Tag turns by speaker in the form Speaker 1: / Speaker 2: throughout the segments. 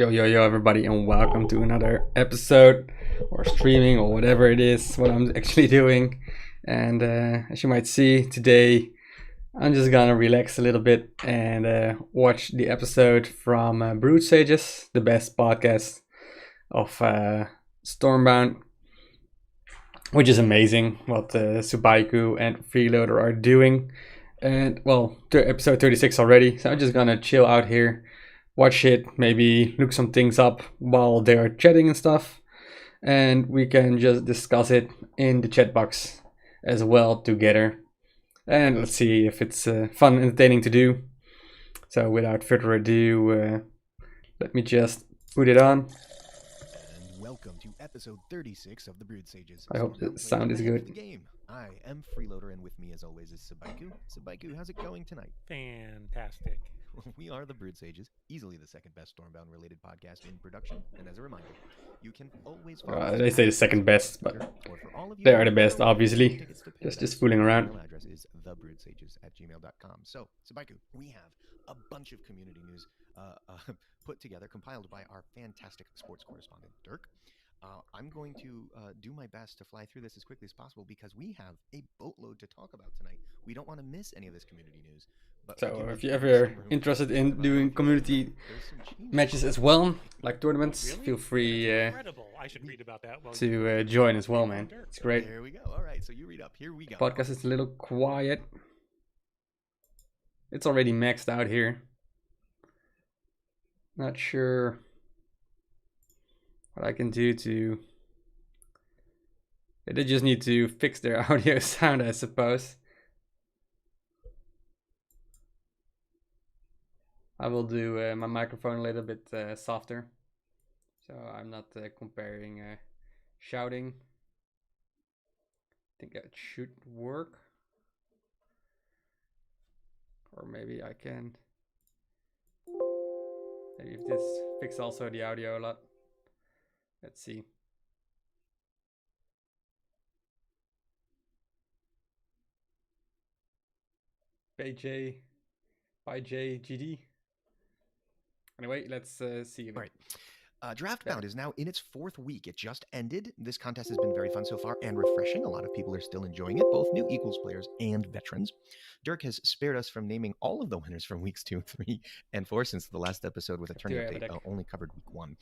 Speaker 1: Yo, everybody, and welcome to another episode or streaming or whatever it is, what I'm actually doing. And as you might see today, I'm just gonna relax a little bit and watch the episode from Brewed, the best podcast of Stormbound, which is amazing what Subaiku and Freeloader are doing. And well, episode 36 already, so I'm just gonna chill out here, watch it, maybe look some things up while they're chatting and stuff, and we can just discuss it in the chat box as well together. And let's see if it's fun and entertaining to do. So without further ado, let me just put it on.
Speaker 2: And welcome to episode 36 of the Brewed Sages.
Speaker 1: I hope the sound is good.
Speaker 2: The game. I am Freeloader, and with me as always is Subaiku. Subaiku, how's it going tonight?
Speaker 3: Fantastic.
Speaker 2: We are the Brewed Sages, easily the second best Stormbound related podcast in production. And as a reminder, you can always follow us
Speaker 1: They say the second best, but they are the best, obviously. Just fooling around.
Speaker 2: Email address is thebrewedsages@gmail.com. So, Subaiku, we have a bunch of community news put together, compiled by our fantastic sports correspondent, Dirk. I'm going to do my best to fly through this as quickly as possible because we have a boatload to talk about tonight. We don't want to miss any of this community news. But
Speaker 1: so if you're ever interested in doing community matches as well, like tournaments,
Speaker 3: Really?
Speaker 1: feel free
Speaker 3: Incredible. I should read about that.
Speaker 1: to join as well, man. It's great.
Speaker 2: There we go. All right, so you read up. Here we go.
Speaker 1: Podcast is a little quiet. It's already maxed out here. Not sure what I can do to... They just need to fix their audio sound, I suppose. I will do my microphone a little bit softer, so I'm not comparing shouting. I think that should work. Or maybe I can... Maybe if this fixes also the audio a lot. Let's see. by JGD. Anyway, let's see.
Speaker 2: All right. Draftbound is now in its fourth week. It just ended. This contest has been very fun so far and refreshing. A lot of people are still enjoying it, both new Equals players and veterans. Dirk has spared us from naming all of the winners from weeks 2, 3, and 4 since the last episode with a tournament update only covered week 1.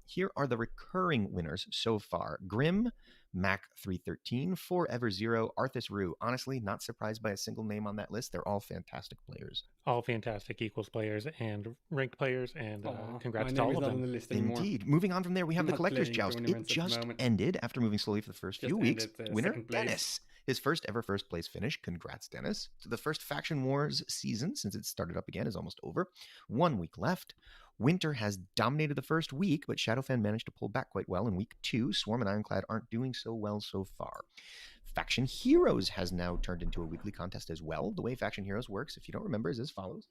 Speaker 2: Here are the recurring winners so far. Grim, Mac 313, Forever Zero, Arthas Rue. Honestly, not surprised by a single name on that list. They're all fantastic players.
Speaker 3: All fantastic Equals players and ranked players, and congrats to all of them.
Speaker 1: The
Speaker 2: Indeed. Moving on from there, we have the Collector's Joust. It just ended after moving slowly for the first few weeks. Winner, Dennis. His first ever first place finish. Congrats, Dennis. So the first Faction Wars season, since it started up again, is almost over. 1 week left. Winter has dominated the first week, but Shadowfan managed to pull back quite well in week 2. Swarm and Ironclad aren't doing so well so far. Faction Heroes has now turned into a weekly contest as well. The way Faction Heroes works, if you don't remember, is as follows.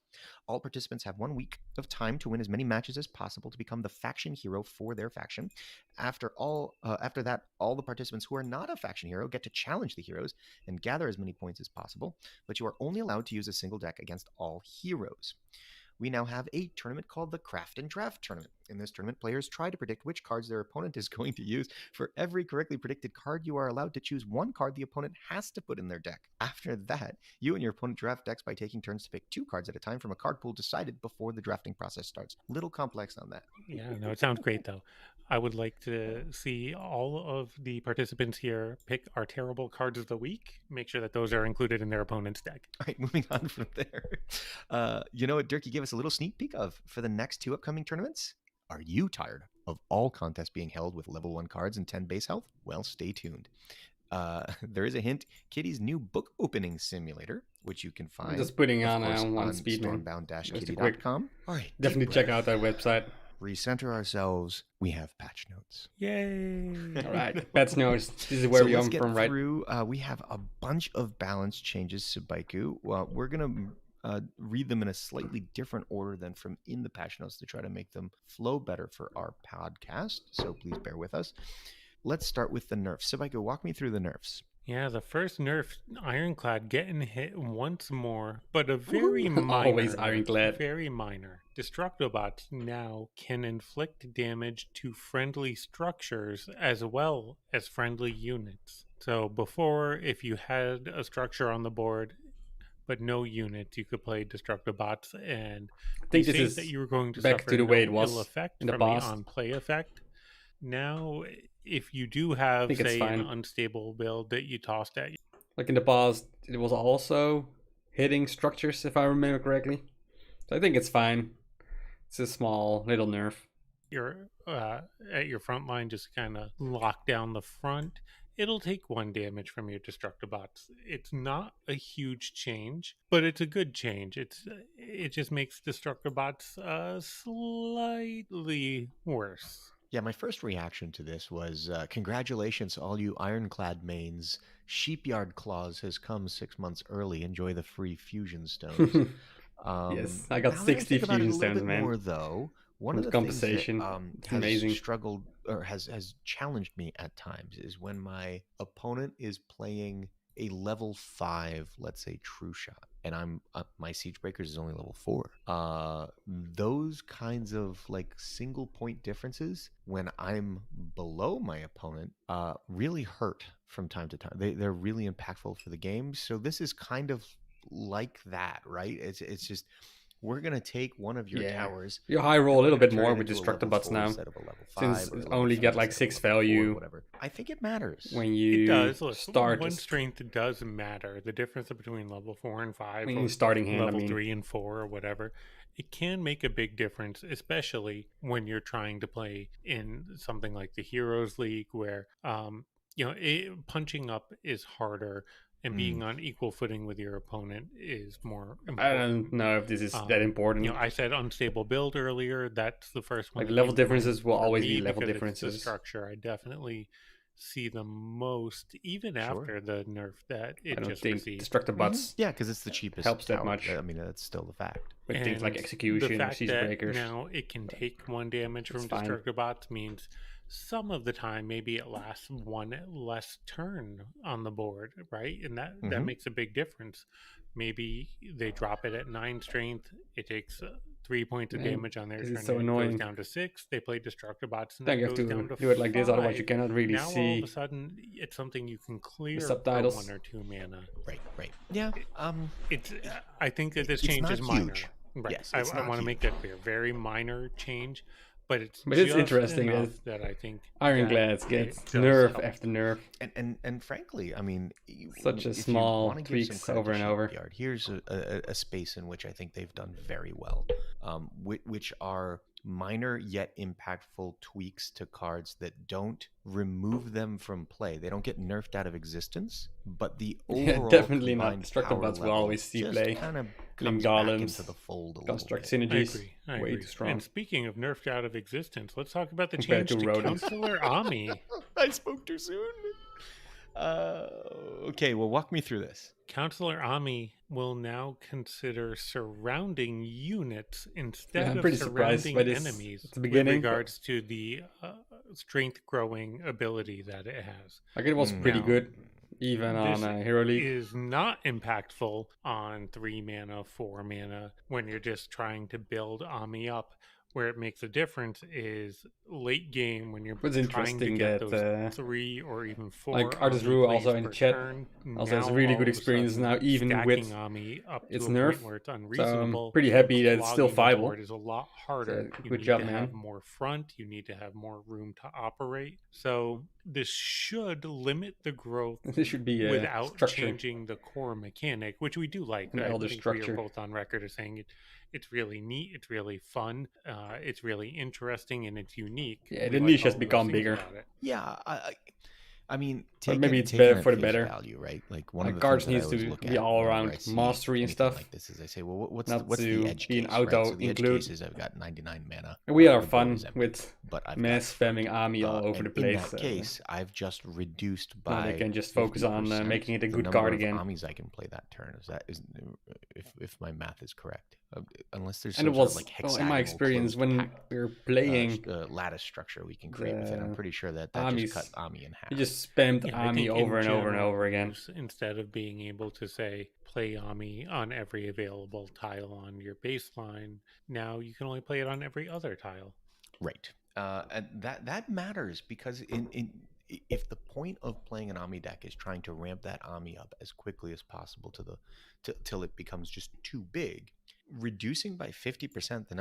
Speaker 2: All participants have 1 week of time to win as many matches as possible to become the faction hero for their faction. After that, all the participants who are not a faction hero get to challenge the heroes and gather as many points as possible, but you are only allowed to use a single deck against all heroes. We now have a tournament called the Craft and Draft Tournament. In this tournament, players try to predict which cards their opponent is going to use. For every correctly predicted card, you are allowed to choose one card the opponent has to put in their deck. After that, you and your opponent draft decks by taking turns to pick 2 cards at a time from a card pool decided before the drafting process starts. Little complex on that.
Speaker 3: Yeah, no, it sounds great, though. I would like to see all of the participants here pick our terrible cards of the week. Make sure that those are included in their opponent's deck.
Speaker 2: All right, moving on from there. You know what, Dirk, you gave us a little sneak peek of for the next 2 upcoming tournaments? Are you tired of all contests being held with level 1 cards and 10 base health? Well, stay tuned. There is a hint. Kitty's new book opening simulator, which you can find.
Speaker 1: I'm just putting on
Speaker 2: on
Speaker 1: speed.
Speaker 2: stormbound-kitty.com. All right,
Speaker 1: Definitely check out that website.
Speaker 2: Recenter ourselves. We have patch notes.
Speaker 3: Yay!
Speaker 1: All right, patch notes. This is where we come from, right?
Speaker 2: We have a bunch of balance changes, Subaiku. Well, we're gonna read them in a slightly different order than from in the patch notes to try to make them flow better for our podcast. So please bear with us. Let's start with the nerfs. Subaiku, walk me through the nerfs.
Speaker 3: Yeah, the first nerf Ironclad getting hit once more, but a very minor
Speaker 1: Always
Speaker 3: nerf,
Speaker 1: Ironclad.
Speaker 3: very minor. Destructobots now can inflict damage to friendly structures as well as friendly units. So before, if you had a structure on the board but no units, you could play Destructobots and
Speaker 1: I
Speaker 3: be
Speaker 1: think this
Speaker 3: safe that
Speaker 1: is
Speaker 3: you were going to
Speaker 1: back
Speaker 3: suffer
Speaker 1: to the way it
Speaker 3: no ill
Speaker 1: was
Speaker 3: effect
Speaker 1: in the
Speaker 3: from the
Speaker 1: past.
Speaker 3: on-play effect. Now, if you do
Speaker 1: I
Speaker 3: have,
Speaker 1: think it's
Speaker 3: say, an
Speaker 1: fine.
Speaker 3: unstable build that you tossed at,
Speaker 1: Like in the past, it was also hitting structures, if I remember correctly. So I think it's fine. It's a small little nerf.
Speaker 3: you're at your front line, just kind of lock down the front. It'll take 1 damage from your Destructobots. It's not a huge change, but it's a good change. It just makes Destructobots slightly worse.
Speaker 2: Yeah, my first reaction to this was congratulations, all you Ironclad mains. Sheepyard Clause has come 6 months early. Enjoy the free fusion stones.
Speaker 1: Yes, I got 60 fusion stones, man.
Speaker 2: More, though, one of the
Speaker 1: compensation.
Speaker 2: things that
Speaker 1: It's amazing.
Speaker 2: has struggled or has challenged me at times is when my opponent is playing a level 5, let's say, true shot, and I'm my Siege Breakers is only level 4. Those kinds of like single point differences when I'm below my opponent really hurt from time to time. They're really impactful for the game. So this is kind of like that, right? It's just, we're gonna take one of your towers.
Speaker 1: You high roll a little bit more with Destructobots now, since it only get like 6 value.
Speaker 2: Whatever. I think it matters
Speaker 1: When you
Speaker 3: it does. Look,
Speaker 1: start.
Speaker 3: One strength does matter. The difference between level 4 and 5,
Speaker 1: When
Speaker 3: or
Speaker 1: you starting hand,
Speaker 3: level 3 and 4, or whatever, it can make a big difference, especially when you're trying to play in something like the Heroes League, where punching up is harder. And being on equal footing with your opponent is more important.
Speaker 1: I don't know if this is that important.
Speaker 3: I said unstable build earlier. That's the first one.
Speaker 1: Like level differences will always be level differences.
Speaker 3: The structure, I definitely see the most, even after the nerf that it
Speaker 1: I don't
Speaker 3: just
Speaker 1: think
Speaker 3: received.
Speaker 1: Destructobots
Speaker 2: Yeah, because it's the cheapest.
Speaker 1: helps that much.
Speaker 2: I mean, that's still the fact.
Speaker 1: With things like execution,
Speaker 3: the fact
Speaker 1: Siege
Speaker 3: that
Speaker 1: Breakers.
Speaker 3: Now it can take 1 damage from Destructobots means some of the time maybe it lasts 1 less turn on the board, right? And that makes a big difference. Maybe they drop it at 9 strength, it takes 3 points of damage on their turn.
Speaker 1: It's so annoying.
Speaker 3: It goes down to 6. They play Destructobots, and
Speaker 1: then you have to do it like this, otherwise you cannot really
Speaker 3: now,
Speaker 1: see.
Speaker 3: All of a sudden, it's something you can clear
Speaker 1: the subtitles.
Speaker 3: for 1 or 2 mana.
Speaker 2: Right. Yeah.
Speaker 3: It's. I think that this change is minor.
Speaker 2: Huge.
Speaker 3: Right.
Speaker 2: Yes,
Speaker 3: I want to make that clear. Very minor change, but it's
Speaker 1: interesting
Speaker 3: that I think
Speaker 1: Ironclads gets nerf after nerf.
Speaker 2: And frankly, I mean,
Speaker 1: such a small tweaks over and over.
Speaker 2: Here's a space in which I think they've done very well, which are minor yet impactful tweaks to cards that don't remove them from play. They don't get nerfed out of existence, but the overall
Speaker 1: definitely not. Destructobots will always see play.
Speaker 2: Kind of
Speaker 1: comes back into the
Speaker 2: fold.
Speaker 1: Construct synergies.
Speaker 3: I
Speaker 1: way
Speaker 3: agree.
Speaker 1: too strong.
Speaker 3: And speaking of nerfed out of existence, let's talk about the
Speaker 1: Compared
Speaker 3: change
Speaker 1: to
Speaker 3: to
Speaker 1: rodents.
Speaker 3: Counselor Ami.
Speaker 2: I spoke too soon. Okay, well, walk me through this.
Speaker 3: Counselor Ami will now consider surrounding units instead
Speaker 1: I'm
Speaker 3: of
Speaker 1: pretty surprised
Speaker 3: surrounding
Speaker 1: by this
Speaker 3: enemies
Speaker 1: at the beginning,
Speaker 3: with regards to the strength growing ability that it has.
Speaker 1: Like it was pretty good, even on Hero League.
Speaker 3: Is not impactful on 3 mana, 4 mana when you're just trying to build Ami up. Where it makes a difference is late game when you're trying to get those 3 or even 4.
Speaker 1: Like Artist Rue also in the chat also has really good experience now, even with
Speaker 3: Ami up
Speaker 1: its
Speaker 3: to a
Speaker 1: nerf.
Speaker 3: point where it's unreasonable.
Speaker 1: So I'm pretty happy that it's still viable.
Speaker 3: It is a lot harder.
Speaker 1: So,
Speaker 3: you
Speaker 1: good
Speaker 3: need
Speaker 1: job,
Speaker 3: to
Speaker 1: man.
Speaker 3: have more front. You need to have more room to operate. So this should limit the growth.
Speaker 1: This should be
Speaker 3: without
Speaker 1: structure.
Speaker 3: Changing the core mechanic, which we do like.
Speaker 1: An
Speaker 3: I
Speaker 1: elder
Speaker 3: think
Speaker 1: structure.
Speaker 3: we are both on record as saying it's really neat, it's really fun, it's really interesting, and it's unique.
Speaker 1: Yeah,
Speaker 3: We
Speaker 1: the niche
Speaker 3: all
Speaker 1: has
Speaker 3: those
Speaker 1: become
Speaker 3: things
Speaker 1: bigger.
Speaker 3: about it.
Speaker 2: Yeah, I mean,
Speaker 1: maybe it's
Speaker 2: take
Speaker 1: better
Speaker 2: it at
Speaker 1: for the
Speaker 2: face
Speaker 1: better.
Speaker 2: value, right? Like one
Speaker 1: Like
Speaker 2: of the
Speaker 1: cards
Speaker 2: things that I
Speaker 1: needs to
Speaker 2: always look
Speaker 1: be
Speaker 2: at
Speaker 1: all
Speaker 2: whenever
Speaker 1: around
Speaker 2: I see
Speaker 1: mastery and
Speaker 2: anything
Speaker 1: stuff.
Speaker 2: Like this is, I say, well, what's
Speaker 1: Not
Speaker 2: the
Speaker 1: to
Speaker 2: edge
Speaker 1: be an
Speaker 2: case?
Speaker 1: auto
Speaker 2: right? So the edge
Speaker 1: include.
Speaker 2: case is I've got 99 mana.
Speaker 1: And we are
Speaker 2: the board
Speaker 1: fun
Speaker 2: is empty.
Speaker 1: with
Speaker 2: but I've
Speaker 1: mass
Speaker 2: got
Speaker 1: spamming Ami all over the place.
Speaker 2: In that case, I've just reduced by.
Speaker 1: Now they can just focus on making it a good card again.
Speaker 2: Amis I can play that turn. If my math is correct? Unless there's
Speaker 1: and
Speaker 2: some
Speaker 1: it was
Speaker 2: sort of like hexagonal,
Speaker 1: in my experience when we were playing
Speaker 2: lattice structure we can create with it. I'm pretty sure that
Speaker 1: Amis,
Speaker 2: just cut Ami in half.
Speaker 1: You just spammed Ami over and over and over again.
Speaker 3: Instead of being able to say play Ami on every available tile on your baseline, now you can only play it on every other tile.
Speaker 2: Right. And that matters because if the point of playing an Ami deck is trying to ramp that Ami up as quickly as possible till it becomes just too big, reducing by 50% the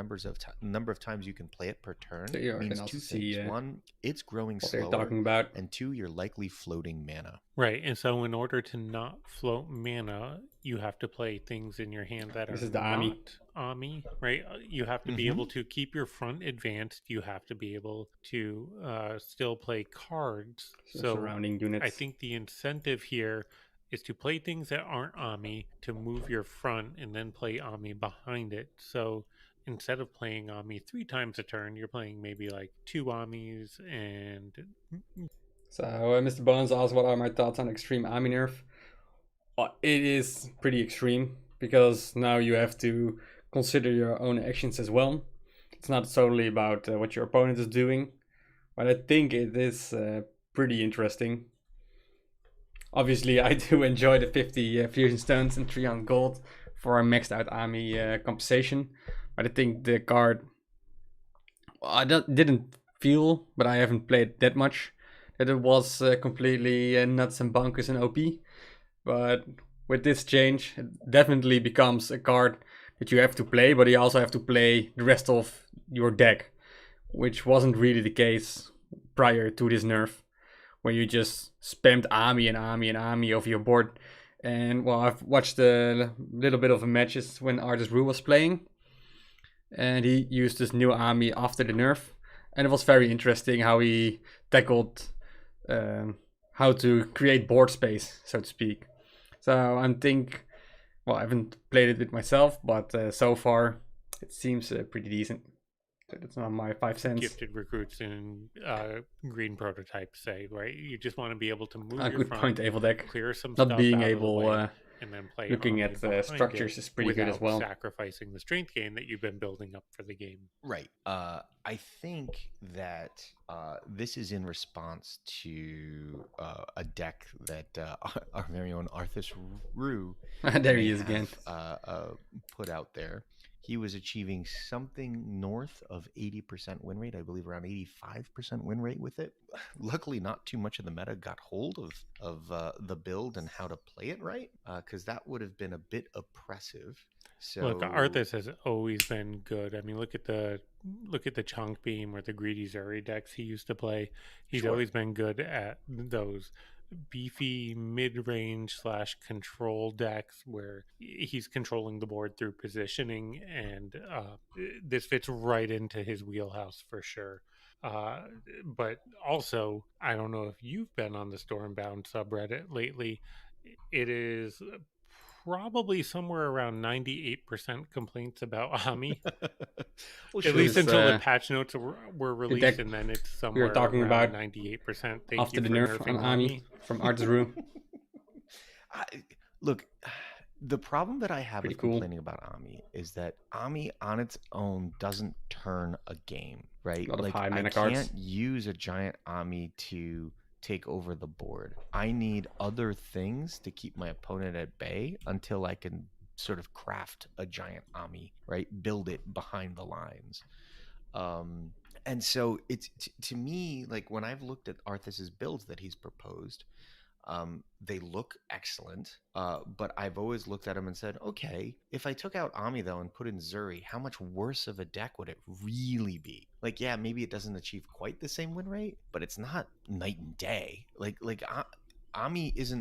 Speaker 2: number of times you can play it per turn means two things. One, it's growing slower,
Speaker 1: talking about.
Speaker 2: And two, you're likely floating mana.
Speaker 3: Right, and so in order to not float mana, you have to play things in your hand that are not Ami, right? You have to be able to keep your front advanced. You have to be able to still play cards. So
Speaker 1: surrounding units.
Speaker 3: I think the incentive here is to play things that aren't Ami, to move your front and then play Ami behind it. So instead of playing Ami 3 times a turn, you're playing maybe like 2 Amis and...
Speaker 1: So Mr. Bones asked what are my thoughts on extreme Ami nerf. It is pretty extreme because now you have to consider your own actions as well. It's not solely about what your opponent is doing, but I think it is pretty interesting. Obviously, I do enjoy the 50 Fusion Stones and 3 on gold for a maxed out Ami compensation. But I think the card, I didn't feel, but I haven't played that much, that it was completely nuts and bonkers and OP. But with this change, it definitely becomes a card that you have to play, but you also have to play the rest of your deck, which wasn't really the case prior to this nerf, where you just spammed Ami and Ami and Ami over your board. And well, I've watched a little bit of the matches when Artist Brew was playing, and he used this new Ami after the nerf, and it was very interesting how he tackled how to create board space, so to speak. So I think, well, I haven't played it with myself, but so far it seems pretty decent. So that's not my 5 cents.
Speaker 3: Gifted recruits in green prototypes say, right? You just want to be able to move
Speaker 1: a
Speaker 3: your
Speaker 1: good
Speaker 3: front,
Speaker 1: point, Able deck.
Speaker 3: clear some
Speaker 1: not
Speaker 3: stuff
Speaker 1: being
Speaker 3: out
Speaker 1: able
Speaker 3: of the way, and then play
Speaker 1: looking at structures is pretty good as well.
Speaker 3: Sacrificing the strength gain that you've been building up for the game.
Speaker 2: Right. I think that this is in response to a deck that our very own Arthas Rue
Speaker 1: there he is again.
Speaker 2: Put out there. He was achieving something north of 80% win rate, I believe around 85% win rate with it. Luckily, not too much of the meta got hold of the build and how to play it right, because that would have been a bit oppressive. So
Speaker 3: look, Arthas has always been good. I mean, look at the Chunk Beam or the Greedy Zuri decks he used to play. He's always been good at those beefy mid-range / control decks where he's controlling the board through positioning, and this fits right into his wheelhouse for sure. But also, I don't know if you've been on the Stormbound subreddit lately. It is probably somewhere around 98% complaints about Ami. At least until the patch notes were released, and then it's somewhere
Speaker 1: we're talking
Speaker 3: around
Speaker 1: about
Speaker 3: 98%.
Speaker 1: After the nerf on Ami from Art's Room.
Speaker 2: Look, the problem that I have with complaining about Ami is that Ami on its own doesn't turn a game, right?
Speaker 1: Like, I
Speaker 2: can't use a giant Ami to take over the board. I need other things to keep my opponent at bay until I can sort of craft a giant Ami, right? Build it behind the lines. And so it's to me, like when I've looked at Arthas's builds that he's proposed, they look excellent, but I've always looked at them and said, okay, if I took out Ami though and put in Zuri, how much worse of a deck would it really be? Like, yeah, maybe it doesn't achieve quite the same win rate, but it's not night and day. Like Ami is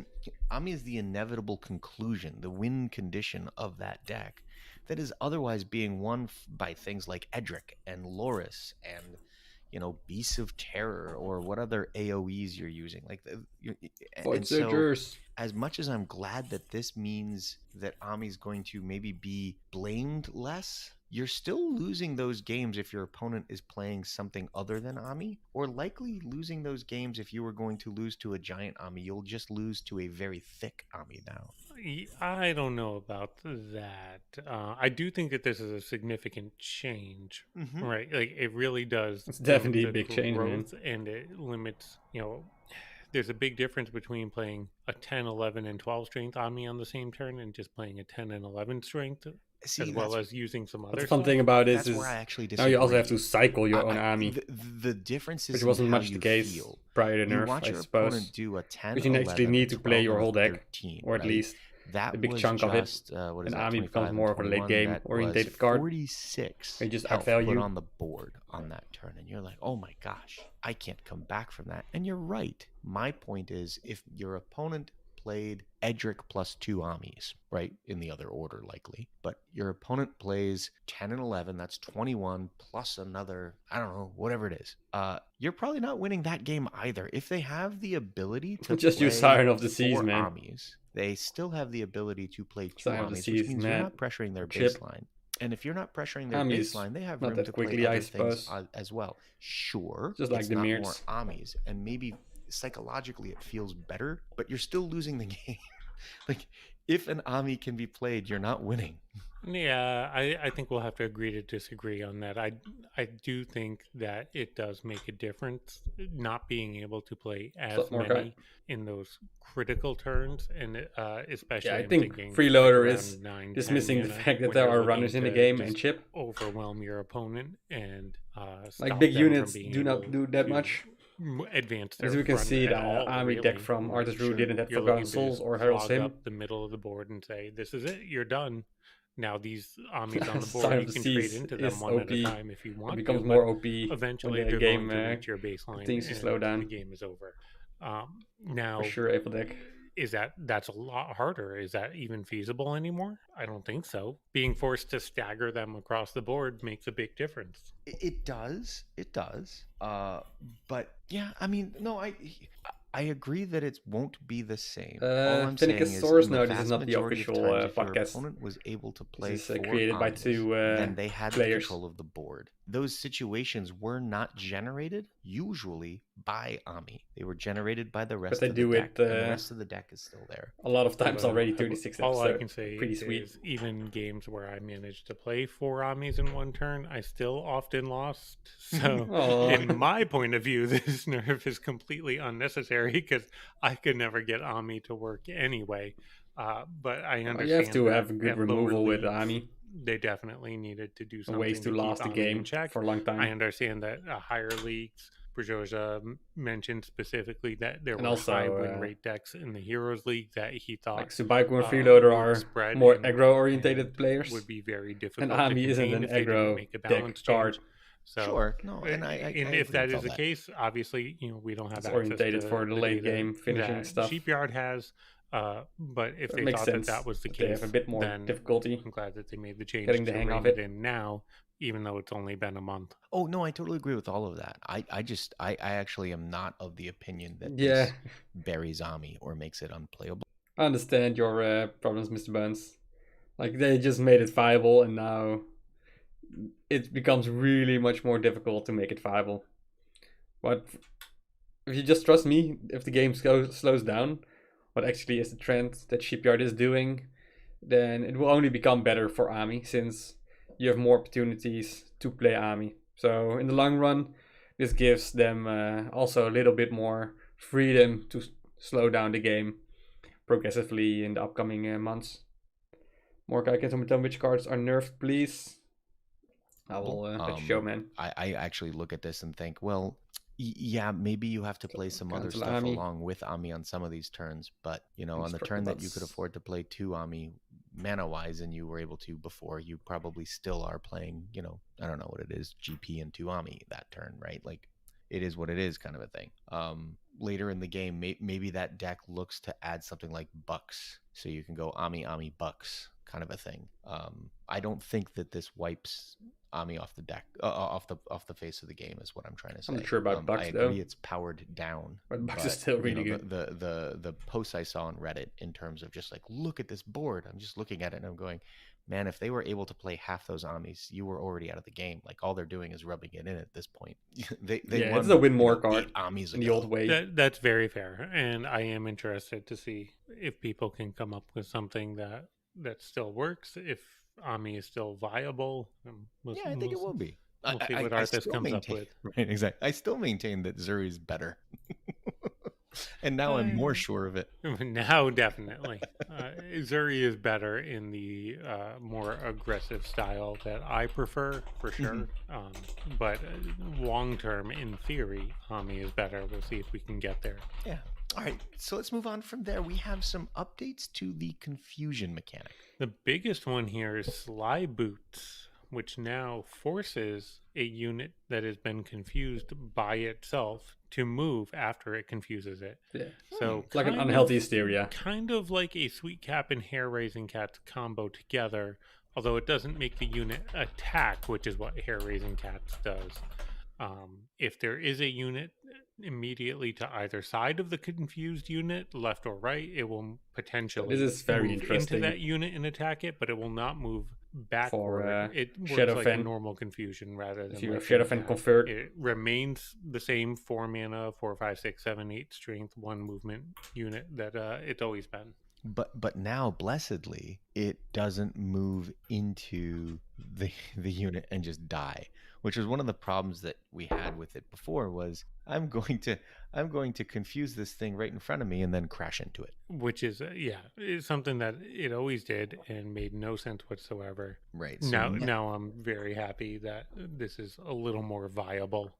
Speaker 2: the inevitable conclusion, the win condition of that deck that is otherwise being won by things like Edric and Loris and, you know, Beasts of Terror or what other AoEs you're using. Like, and so as much as I'm glad that this means that Ami's going to maybe be blamed less, you're still losing those games if your opponent is playing something other than Ami, or likely losing those games if you were going to lose to a giant Ami. You'll just lose to a very thick Ami now.
Speaker 3: I don't know about that. I do think that this is a significant change, right? Like, it really does.
Speaker 1: It's definitely a big change, man.
Speaker 3: And it limits, there's a big difference between playing a 10, 11, and 12 strength Ami on the same turn and just playing a 10 and 11 strength, as well as using some other
Speaker 1: stuff. The fun thing about this is
Speaker 2: where I actually
Speaker 1: now you also have to cycle your own Ami.
Speaker 2: The difference is,
Speaker 1: which wasn't much the case prior to nerf, I suppose.
Speaker 2: Opponent do a 10,
Speaker 1: but you actually need to play your whole deck,
Speaker 2: 13,
Speaker 1: or at least
Speaker 2: that
Speaker 1: a big chunk of it. And Ami becomes more of a late game orientated card.
Speaker 2: 46
Speaker 1: you just
Speaker 2: health
Speaker 1: outvalue
Speaker 2: put on the board on that turn, and you're like, oh my gosh, I can't come back from that. And you're right. My point is, if your opponent played Edric plus 2 Amis, right, in the other order likely, but your opponent plays 10 and 11, that's 21 plus another, I don't know, whatever it is, you're probably not winning that game either. If they have the ability to
Speaker 1: just use Siren of the Seas, man.
Speaker 2: Amis, they still have the ability to play 2
Speaker 1: Siren
Speaker 2: Amis,
Speaker 1: Seas,
Speaker 2: which means
Speaker 1: man.
Speaker 2: you're not pressuring their baseline. And if you're not pressuring their
Speaker 1: Amis,
Speaker 2: baseline, they have
Speaker 1: not
Speaker 2: room
Speaker 1: that
Speaker 2: to
Speaker 1: quickly,
Speaker 2: play
Speaker 1: I
Speaker 2: other things
Speaker 1: suppose.
Speaker 2: as well. Sure,
Speaker 1: just like
Speaker 2: it's
Speaker 1: the
Speaker 2: not
Speaker 1: Mirts.
Speaker 2: more Amis, and maybe psychologically it feels better, but you're still losing the game. Like, if an Ami can be played, you're not winning.
Speaker 3: Yeah, I think we'll have to agree to disagree on that. I do think that it does make a difference not being able to play as many in those critical turns, and especially
Speaker 1: I think Freeloader is
Speaker 3: 9,
Speaker 1: dismissing
Speaker 3: 10,
Speaker 1: the fact that there are runners in the game and chip.
Speaker 3: Overwhelm your opponent and
Speaker 1: like big units do not do that much.
Speaker 3: Advance
Speaker 1: as we can see, the Army deck from Arthas Rue didn't have Forgotten Souls or Herald Sim.
Speaker 3: Up the middle of the board and say, "This is it, you're done." Now these Amis on the board, you can trade into them one
Speaker 1: OP.
Speaker 3: At a time if you want.
Speaker 1: It becomes more OP.
Speaker 3: Eventually,
Speaker 1: the game
Speaker 3: going to reach your baseline.
Speaker 1: Things to slow down.
Speaker 3: The game is over. Now,
Speaker 1: for sure, April deck.
Speaker 3: That's a lot harder. Is that even feasible anymore? I don't think so. Being forced to stagger them across the board makes a big difference.
Speaker 2: It does. But yeah, I mean, no, I agree that it won't be the same. All I'm saying is,
Speaker 1: source note, this is not the official podcast.
Speaker 2: Your opponent was able to play
Speaker 1: this is created by 2
Speaker 2: then they had
Speaker 1: players.
Speaker 2: Control of the board. Those situations were not generated usually by Ami. They were generated by the rest of the deck. And the rest of the deck is still there.
Speaker 1: A lot of times already 36 episodes.
Speaker 3: All I can say
Speaker 1: pretty
Speaker 3: is
Speaker 1: sweet.
Speaker 3: Even games where I managed to play 4 Amis in one turn, I still often lost. So in my point of view, this nerf is completely unnecessary because I could never get Ami to work anyway. But I understand
Speaker 1: you have to have a good removal with Ami.
Speaker 3: They definitely needed to do something
Speaker 1: ways to last the game for a long time.
Speaker 3: I understand that higher leagues, Brzoza mentioned specifically that there were high win rate decks in the Heroes League that he thought
Speaker 1: like Subaiku and Freeloader are more aggro-orientated players.
Speaker 3: Would be very difficult.
Speaker 1: And Ami isn't an aggro deck card.
Speaker 2: So, sure, no, and
Speaker 3: if that is the case, obviously, we don't have
Speaker 1: it's
Speaker 3: access
Speaker 1: orientated
Speaker 3: to
Speaker 1: for the late game finishing stuff.
Speaker 3: Sheepyard has. But if they thought that was the case,
Speaker 1: they have a bit more difficulty.
Speaker 3: I'm glad that they made the change
Speaker 1: getting the hang of it
Speaker 3: in now, even though it's only been a month.
Speaker 2: Oh no, I totally agree with all of that. I actually am not of the opinion that
Speaker 1: this
Speaker 2: buries Ami or makes it unplayable.
Speaker 1: I understand your problems, Mr. Burns. Like, they just made it viable, and now it becomes really much more difficult to make it viable. But if you just trust me, if the game slows down, what actually is the trend that Shipyard is doing, then it will only become better for Ami, since you have more opportunities to play Ami. So in the long run, this gives them also a little bit more freedom to slow down the game progressively in the upcoming months. Mordecai, can someone tell me which cards are nerfed, please? I will let you show, man.
Speaker 2: I actually look at this and think, well, yeah, maybe you have to play some other stuff along with Ami on some of these turns, but on the turn that you could afford to play 2 Ami mana wise and you were able to before, you probably still are playing, I don't know what it is, GP and 2 Ami that turn, right? Like, it is what it is, kind of a thing. Later in the game, maybe that deck looks to add something like Bucks, so you can go Ami Bucks, kind of a thing. I don't think that this wipes Ami off the deck, off the face of the game, is what I'm trying to say.
Speaker 1: I'm not sure about Bucks,
Speaker 2: I agree, it's powered down.
Speaker 1: But Bucks is still really good.
Speaker 2: The posts I saw on Reddit in terms of just like, look at this board. I'm just looking at it and I'm going, man, if they were able to play half those Amis, you were already out of the game. Like all they're doing is rubbing it in at this point. they
Speaker 1: yeah,
Speaker 2: won,
Speaker 1: it's a win more card
Speaker 2: 8 Amis
Speaker 1: in
Speaker 2: ago.
Speaker 1: the old way.
Speaker 3: That's very fair, and I am interested to see if people can come up with something that still works. If Ami is still viable,
Speaker 2: I think it will be.
Speaker 3: We'll see what Arthas comes up with.
Speaker 2: Right, exactly. I still maintain that Zuri's better. And now I'm more sure of it.
Speaker 3: Now, definitely. Zuri is better in the more aggressive style that I prefer, for sure. But long term, in theory, Ami is better. We'll see if we can get there.
Speaker 2: Yeah. All right. So let's move on from there. We have some updates to the confusion mechanic.
Speaker 3: The biggest one here is Sly Boots, which now forces a unit that has been confused by itself to move after it confuses it.
Speaker 1: Yeah.
Speaker 3: So
Speaker 1: like an unhealthy hysteria.
Speaker 3: Kind of like a Sweet Cap and Hair Raising Cats combo together, although it doesn't make the unit attack, which is what Hair Raising Cats does. If there is a unit immediately to either side of the confused unit, left or right, it will potentially
Speaker 1: this is very
Speaker 3: move
Speaker 1: interesting.
Speaker 3: into that unit and attack it, but it will not move backward. It works like a normal confusion rather than
Speaker 1: like Shadowfen convert.
Speaker 3: It remains the same 4 mana, 4, 5, 6, 7, 8 strength, 1 movement unit that it's always been.
Speaker 2: But now, blessedly, it doesn't move into the unit and just die, which was one of the problems that we had with it before. Was I'm going to confuse this thing right in front of me and then crash into it.
Speaker 3: Which is it's something that it always did and made no sense whatsoever.
Speaker 2: Right.
Speaker 3: So now I'm very happy that this is a little more viable.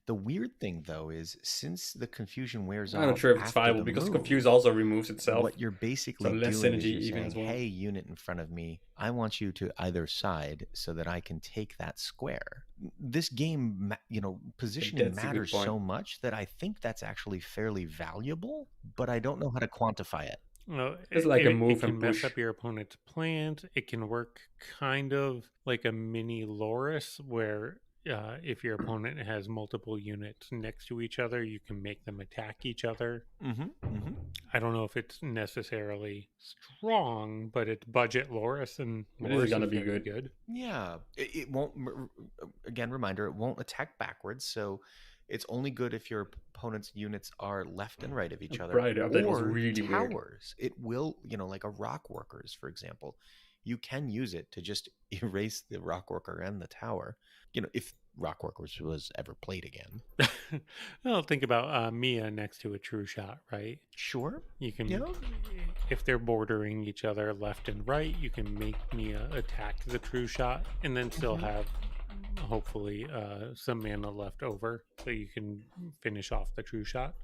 Speaker 2: The weird thing, though, is since the confusion wears off,
Speaker 1: I'm not sure if it's viable because Confuse also removes itself.
Speaker 2: What you're basically doing is you're saying, hey, unit in front of me, I want you to either side so that I can take that square. This game, positioning matters so much that I think that's actually fairly valuable, but I don't know how to quantify it.
Speaker 3: Well,
Speaker 1: it's like a move
Speaker 3: and push. It can
Speaker 1: mess
Speaker 3: up your opponent's plans. It can work kind of like a mini Loris where if your opponent has multiple units next to each other, you can make them attack each other. I don't know if it's necessarily strong, but it's budget Loris, and Loris
Speaker 1: is going to be good.
Speaker 2: Yeah, it won't. Again, reminder: it won't attack backwards, so it's only good if your opponent's units are left and right of each other.
Speaker 1: Right, that was really
Speaker 2: towers.
Speaker 1: Weird.
Speaker 2: It will, like a rock workers, for example. You can use it to just erase the rock worker and the tower. If Rockworkers was ever played again.
Speaker 3: Well, think about Mia next to a true shot, right?
Speaker 2: Sure.
Speaker 3: You can, if they're bordering each other left and right, you can make Mia attack the true shot and then still have, hopefully, some mana left over so you can finish off the true shot.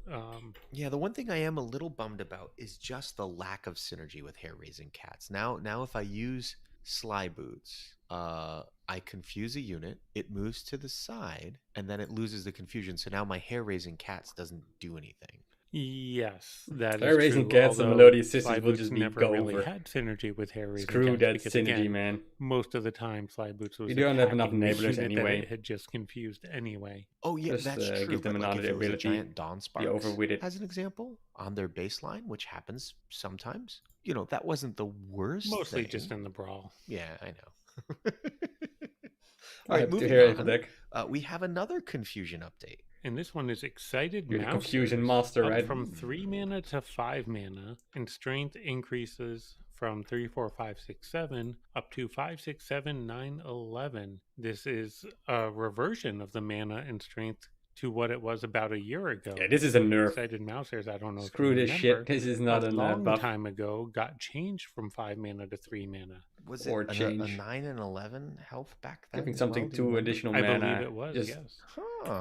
Speaker 2: The one thing I am a little bummed about is just the lack of synergy with Hair Raising Cats. Now if I use Sly Boots, I confuse a unit, it moves to the side, and then it loses the confusion. So now my Hair Raising Cats doesn't do anything.
Speaker 3: Yes, that
Speaker 1: Hair Raising Cats and Melodious Sisters will just be
Speaker 3: never really had synergy with Hair Raising
Speaker 1: Screw
Speaker 3: Cats.
Speaker 1: that
Speaker 3: because,
Speaker 1: synergy,
Speaker 3: again,
Speaker 1: man.
Speaker 3: Most of the time, Sly Boots was
Speaker 1: you don't have enough
Speaker 3: attacking
Speaker 1: enablers
Speaker 3: the unit
Speaker 1: anyway.
Speaker 3: that it had just confused anyway.
Speaker 2: Oh yeah,
Speaker 1: Just,
Speaker 2: that's true.
Speaker 1: give them
Speaker 2: but
Speaker 1: another
Speaker 2: if it was a
Speaker 1: ability,
Speaker 2: giant Dawn Sparks,
Speaker 1: overwitted.
Speaker 2: as an example, on their baseline, which happens sometimes, that wasn't the worst.
Speaker 3: Mostly
Speaker 2: thing.
Speaker 3: just in the Brawl.
Speaker 2: Yeah, I know.
Speaker 1: All right, moving on.
Speaker 2: We have another confusion update.
Speaker 3: And this one is Excited
Speaker 1: You're
Speaker 3: Mouse.
Speaker 1: the confusion master, right?
Speaker 3: From 3 mana to 5 mana, and strength increases from 3, 4, 5, 6, 7 up to 5, 6, 7, 9, 11. This is a reversion of the mana and strength to what it was about a year ago.
Speaker 1: Yeah, this is a nerf.
Speaker 3: Excited Mousers, I don't know.
Speaker 1: Screw this shit. This is not a
Speaker 3: long
Speaker 1: buff.
Speaker 3: time ago. Got changed from 5 mana to 3 mana.
Speaker 2: Was it a 9 and 11 health back then?
Speaker 1: Giving something to additional mana.
Speaker 3: I believe it was. Yes.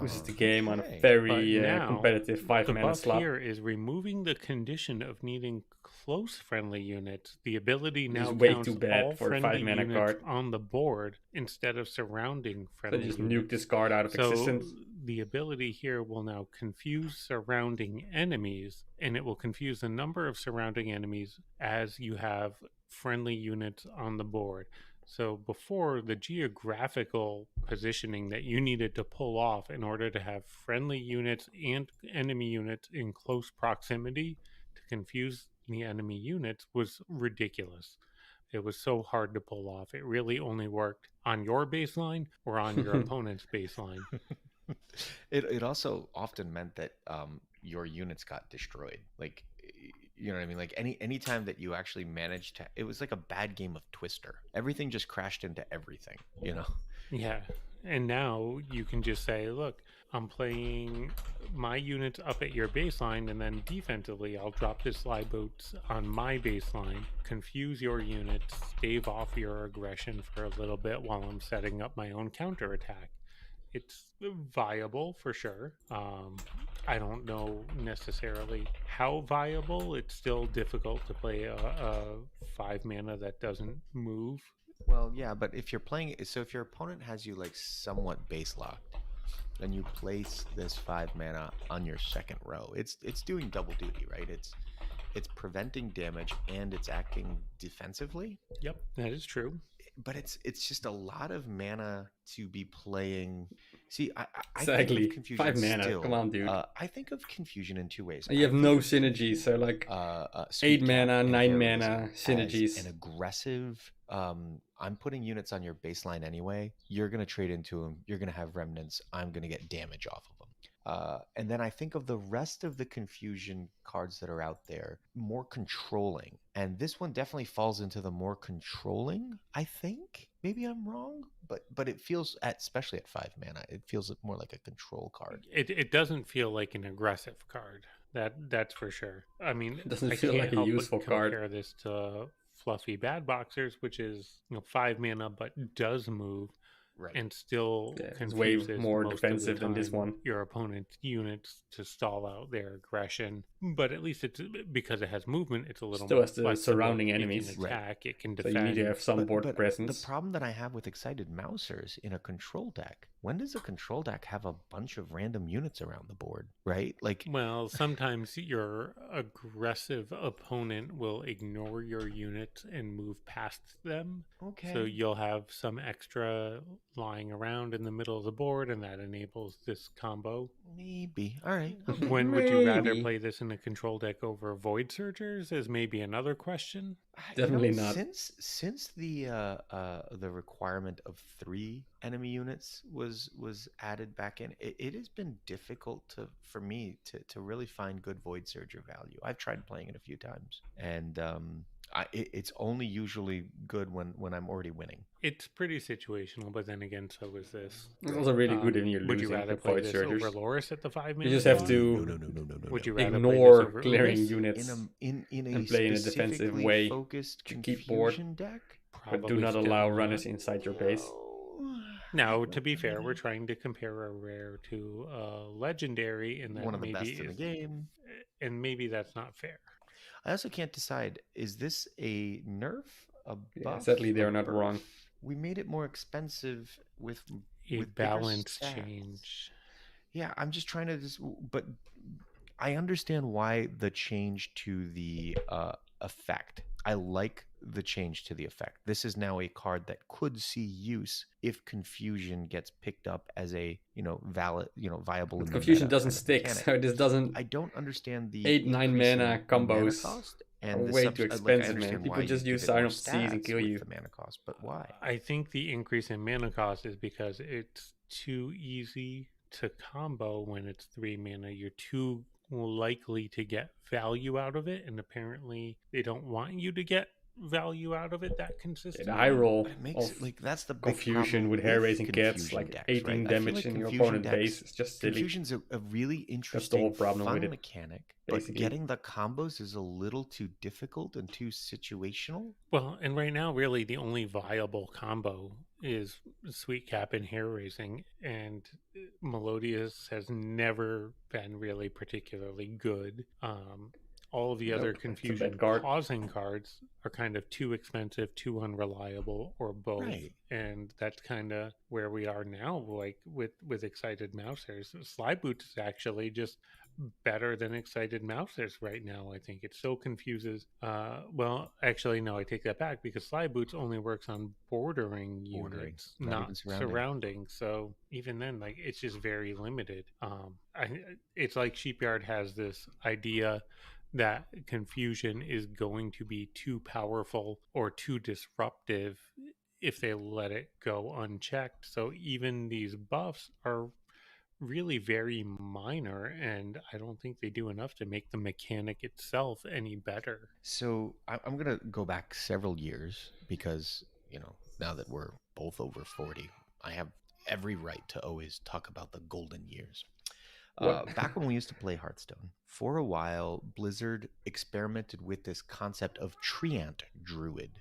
Speaker 1: This is the game on a very competitive 5 mana slot.
Speaker 3: The buff here is removing the condition of needing close friendly units. The ability now
Speaker 1: way
Speaker 3: counts
Speaker 1: too bad
Speaker 3: all
Speaker 1: for a
Speaker 3: friendly
Speaker 1: 5 mana
Speaker 3: units
Speaker 1: card
Speaker 3: on the board instead of surrounding friendly.
Speaker 1: So just
Speaker 3: units.
Speaker 1: nuke this card out of existence.
Speaker 3: The ability here will now confuse surrounding enemies, and it will confuse the number of surrounding enemies as you have friendly units on the board. So before, the geographical positioning that you needed to pull off in order to have friendly units and enemy units in close proximity to confuse the enemy units was ridiculous. It was so hard to pull off. It really only worked on your baseline or on your opponent's baseline.
Speaker 2: It also often meant that your units got destroyed. Like, you know what I mean? Like any time that you actually managed to, it was like a bad game of Twister. Everything just crashed into everything, you know?
Speaker 3: Yeah. And now you can just say, look, I'm playing my units up at your baseline, and then defensively, I'll drop the slide boats on my baseline, confuse your units, stave off your aggression for a little bit while I'm setting up my own counterattack. It's viable for sure. I don't know necessarily how viable. It's still difficult to play a 5 mana that doesn't move.
Speaker 2: Well, yeah, but if you're playing, so if your opponent has you like somewhat base locked, and you place this 5 mana on your second row, it's doing double duty, right? It's preventing damage and it's acting defensively.
Speaker 3: Yep, that is true.
Speaker 2: But it's just a lot of mana to be playing. See, I
Speaker 1: exactly
Speaker 2: think of confusion
Speaker 1: 5 mana.
Speaker 2: Still,
Speaker 1: come on, dude.
Speaker 2: I think of confusion in two ways.
Speaker 1: You have no synergy, so like 8 mana, 9 mana synergies.
Speaker 2: An aggressive. I'm putting units on your baseline anyway. You're gonna trade into them. You're gonna have remnants. I'm gonna get damage off of them. And then I think of the rest of the confusion cards that are out there, more controlling. And this one definitely falls into the more controlling, I think. Maybe I'm wrong, but it feels, especially at 5 mana, it feels more like a control card.
Speaker 3: It doesn't feel like an aggressive card. That's for sure. I mean,
Speaker 1: it doesn't feel like a useful card.
Speaker 3: Compare this to Fluffy Bad Boxers, which is 5 mana but does move. Right. And still confuses
Speaker 1: way more defensive than this one.
Speaker 3: Your opponent's units to stall out their aggression, but at least it's because it has movement. It's a little
Speaker 1: still has the surrounding enemies.
Speaker 3: It can attack. Right. It can defend.
Speaker 1: So you need to have some board presence.
Speaker 2: The problem that I have with Excited Mousers in a control deck. When does a control deck have a bunch of random units around the board? Right? Like,
Speaker 3: well, sometimes your aggressive opponent will ignore your units and move past them.
Speaker 2: Okay.
Speaker 3: So you'll have some extra lying around in the middle of the board, and that enables this combo.
Speaker 2: Maybe. All right.
Speaker 3: When would you rather play this in a control deck over Void Surgers is maybe another question.
Speaker 1: Definitely not.
Speaker 2: Since the requirement of 3 enemy units was added back in, it has been difficult for me to really find good Void Surger value. I've tried playing it a few times, and it's only usually good when I'm already winning.
Speaker 3: It's pretty situational, but then again, so is this.
Speaker 1: It's also really good if you're
Speaker 3: would
Speaker 1: losing.
Speaker 3: You rather play this over Loris at the 5 mana?
Speaker 1: You just have to
Speaker 2: no.
Speaker 3: Would you rather
Speaker 1: ignore
Speaker 3: play this
Speaker 1: clearing units
Speaker 2: in
Speaker 1: and play in a defensive way
Speaker 2: focused
Speaker 1: to keep board,
Speaker 2: deck?
Speaker 1: but do not allow runners inside your base.
Speaker 3: Now, to be fair, we're trying to compare a rare to a legendary, and that
Speaker 2: one of the
Speaker 3: maybe
Speaker 2: best in the game,
Speaker 3: and maybe that's not fair.
Speaker 2: I also can't decide, is this a nerf, a buff?
Speaker 1: Yeah, sadly, they're not wrong.
Speaker 2: We made it more expensive with
Speaker 3: balance change.
Speaker 2: Yeah, I'm just trying to but I understand why the change to the effect. I like the change to the effect. This is now a card that could see use if confusion gets picked up as a viable.
Speaker 1: Confusion doesn't stick, so this doesn't.
Speaker 2: I don't understand the
Speaker 1: 8-9 mana combos.
Speaker 2: Mana cost
Speaker 1: and way too expensive, man. People just use Sign of Seas and kill you.
Speaker 2: The mana cost, but why?
Speaker 3: I think the increase in mana cost is because it's too easy to combo when it's 3 mana. You're too likely to get value out of it, and apparently they don't want you to get value out of it that consistently.
Speaker 1: High roll
Speaker 2: it makes it, like, that's the big
Speaker 1: confusion with hair raising cats, like
Speaker 2: decks,
Speaker 1: 18
Speaker 2: right?
Speaker 1: damage in your opponent's base. It's just silly.
Speaker 2: Confusion's a really interesting,
Speaker 1: that's the whole problem
Speaker 2: fun
Speaker 1: with it,
Speaker 2: mechanic,
Speaker 1: basically.
Speaker 2: But getting the combos is a little too difficult and too situational.
Speaker 3: Well, and right now, really, the only viable combo is Sweet Cap and hair raising, and Melodious has never been really particularly good. All of the other confusion causing cards are kind of too expensive, too unreliable, or both. Right. And that's kind of where we are now, like with Excited Mousers. Slide Boots is actually just better than Excited Mousers right now. I think it still confuses. Well, actually, no, I take that back, because Slide Boots only works on bordering units, not surrounding. So even then, like, it's just very limited. It's like Sheepyard has this idea that confusion is going to be too powerful or too disruptive if they let it go unchecked. So even these buffs are really very minor, and I don't think they do enough to make the mechanic itself any better.
Speaker 2: So I'm going to go back several years because, now that we're both over 40, I have every right to always talk about the golden years. Back when we used to play Hearthstone, for a while, Blizzard experimented with this concept of Treant Druid.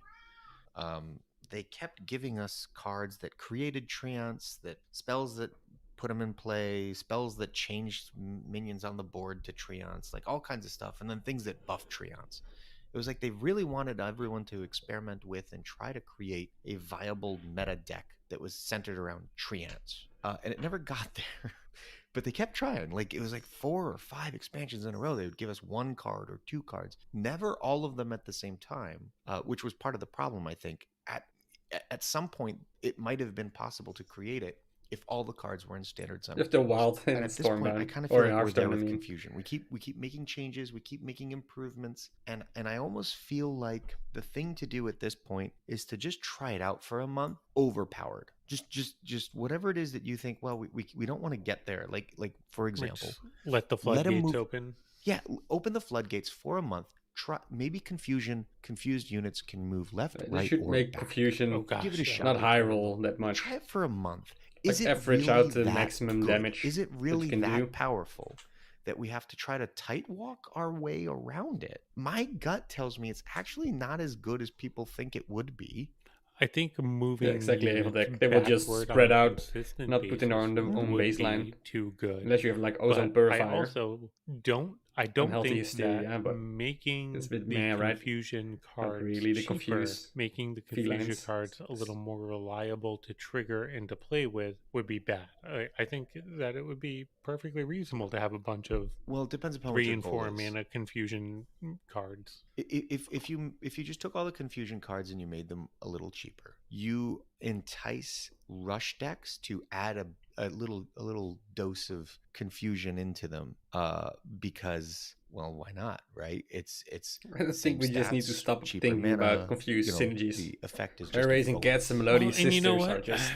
Speaker 2: They kept giving us cards that created treants, that spells that put them in play, spells that changed minions on the board to treants, like all kinds of stuff, and then things that buff treants. It was like they really wanted everyone to experiment with and try to create a viable meta deck that was centered around treants. And it never got there. But they kept trying. Like, it was like 4 or 5 expansions in a row. They would give us 1 card or 2 cards. Never all of them at the same time, which was part of the problem, I think. At some point, it might have been possible to create it if all the cards were in standard summon.
Speaker 1: If they're wild
Speaker 2: and at this point, I kind of feel like we're there with confusion. We keep making changes, we keep making improvements, and I almost feel like the thing to do at this point is to just try it out for a month, overpowered. Just whatever it is that you think. Well, we don't want to get there. Like for example,
Speaker 3: let the floodgates open.
Speaker 2: Yeah, open the floodgates for a month. Try maybe confused units can move left, right,
Speaker 1: should
Speaker 2: or
Speaker 1: make
Speaker 2: back.
Speaker 1: confusion.
Speaker 2: Give it a shot.
Speaker 1: Not high roll that much.
Speaker 2: Try it for a month.
Speaker 1: Is it average really out to maximum damage?
Speaker 2: Is it really that powerful that we have to try to tight walk our way around it? My gut tells me it's actually not as good as people think it would be.
Speaker 3: I think moving
Speaker 1: exactly. They will just spread out, not putting on their own baseline.
Speaker 3: Too good,
Speaker 1: unless you have like ozone purifier.
Speaker 3: I also don't think that making the confusion cards cheaper, making the confusion cards a little more reliable to trigger and to play with would be bad. I think that it would be perfectly reasonable to have a bunch of
Speaker 2: it depends upon
Speaker 3: 3 and 4 mana confusion cards.
Speaker 2: If you just took all the confusion cards and you made them a little cheaper, you entice rush decks to add a little dose of confusion into them, because, well, why not, right? It's
Speaker 1: I think we just need to stop thinking about confused synergies.
Speaker 2: The effect is just
Speaker 1: raising Cats and Melodious Sisters,
Speaker 3: and you know what?
Speaker 1: are just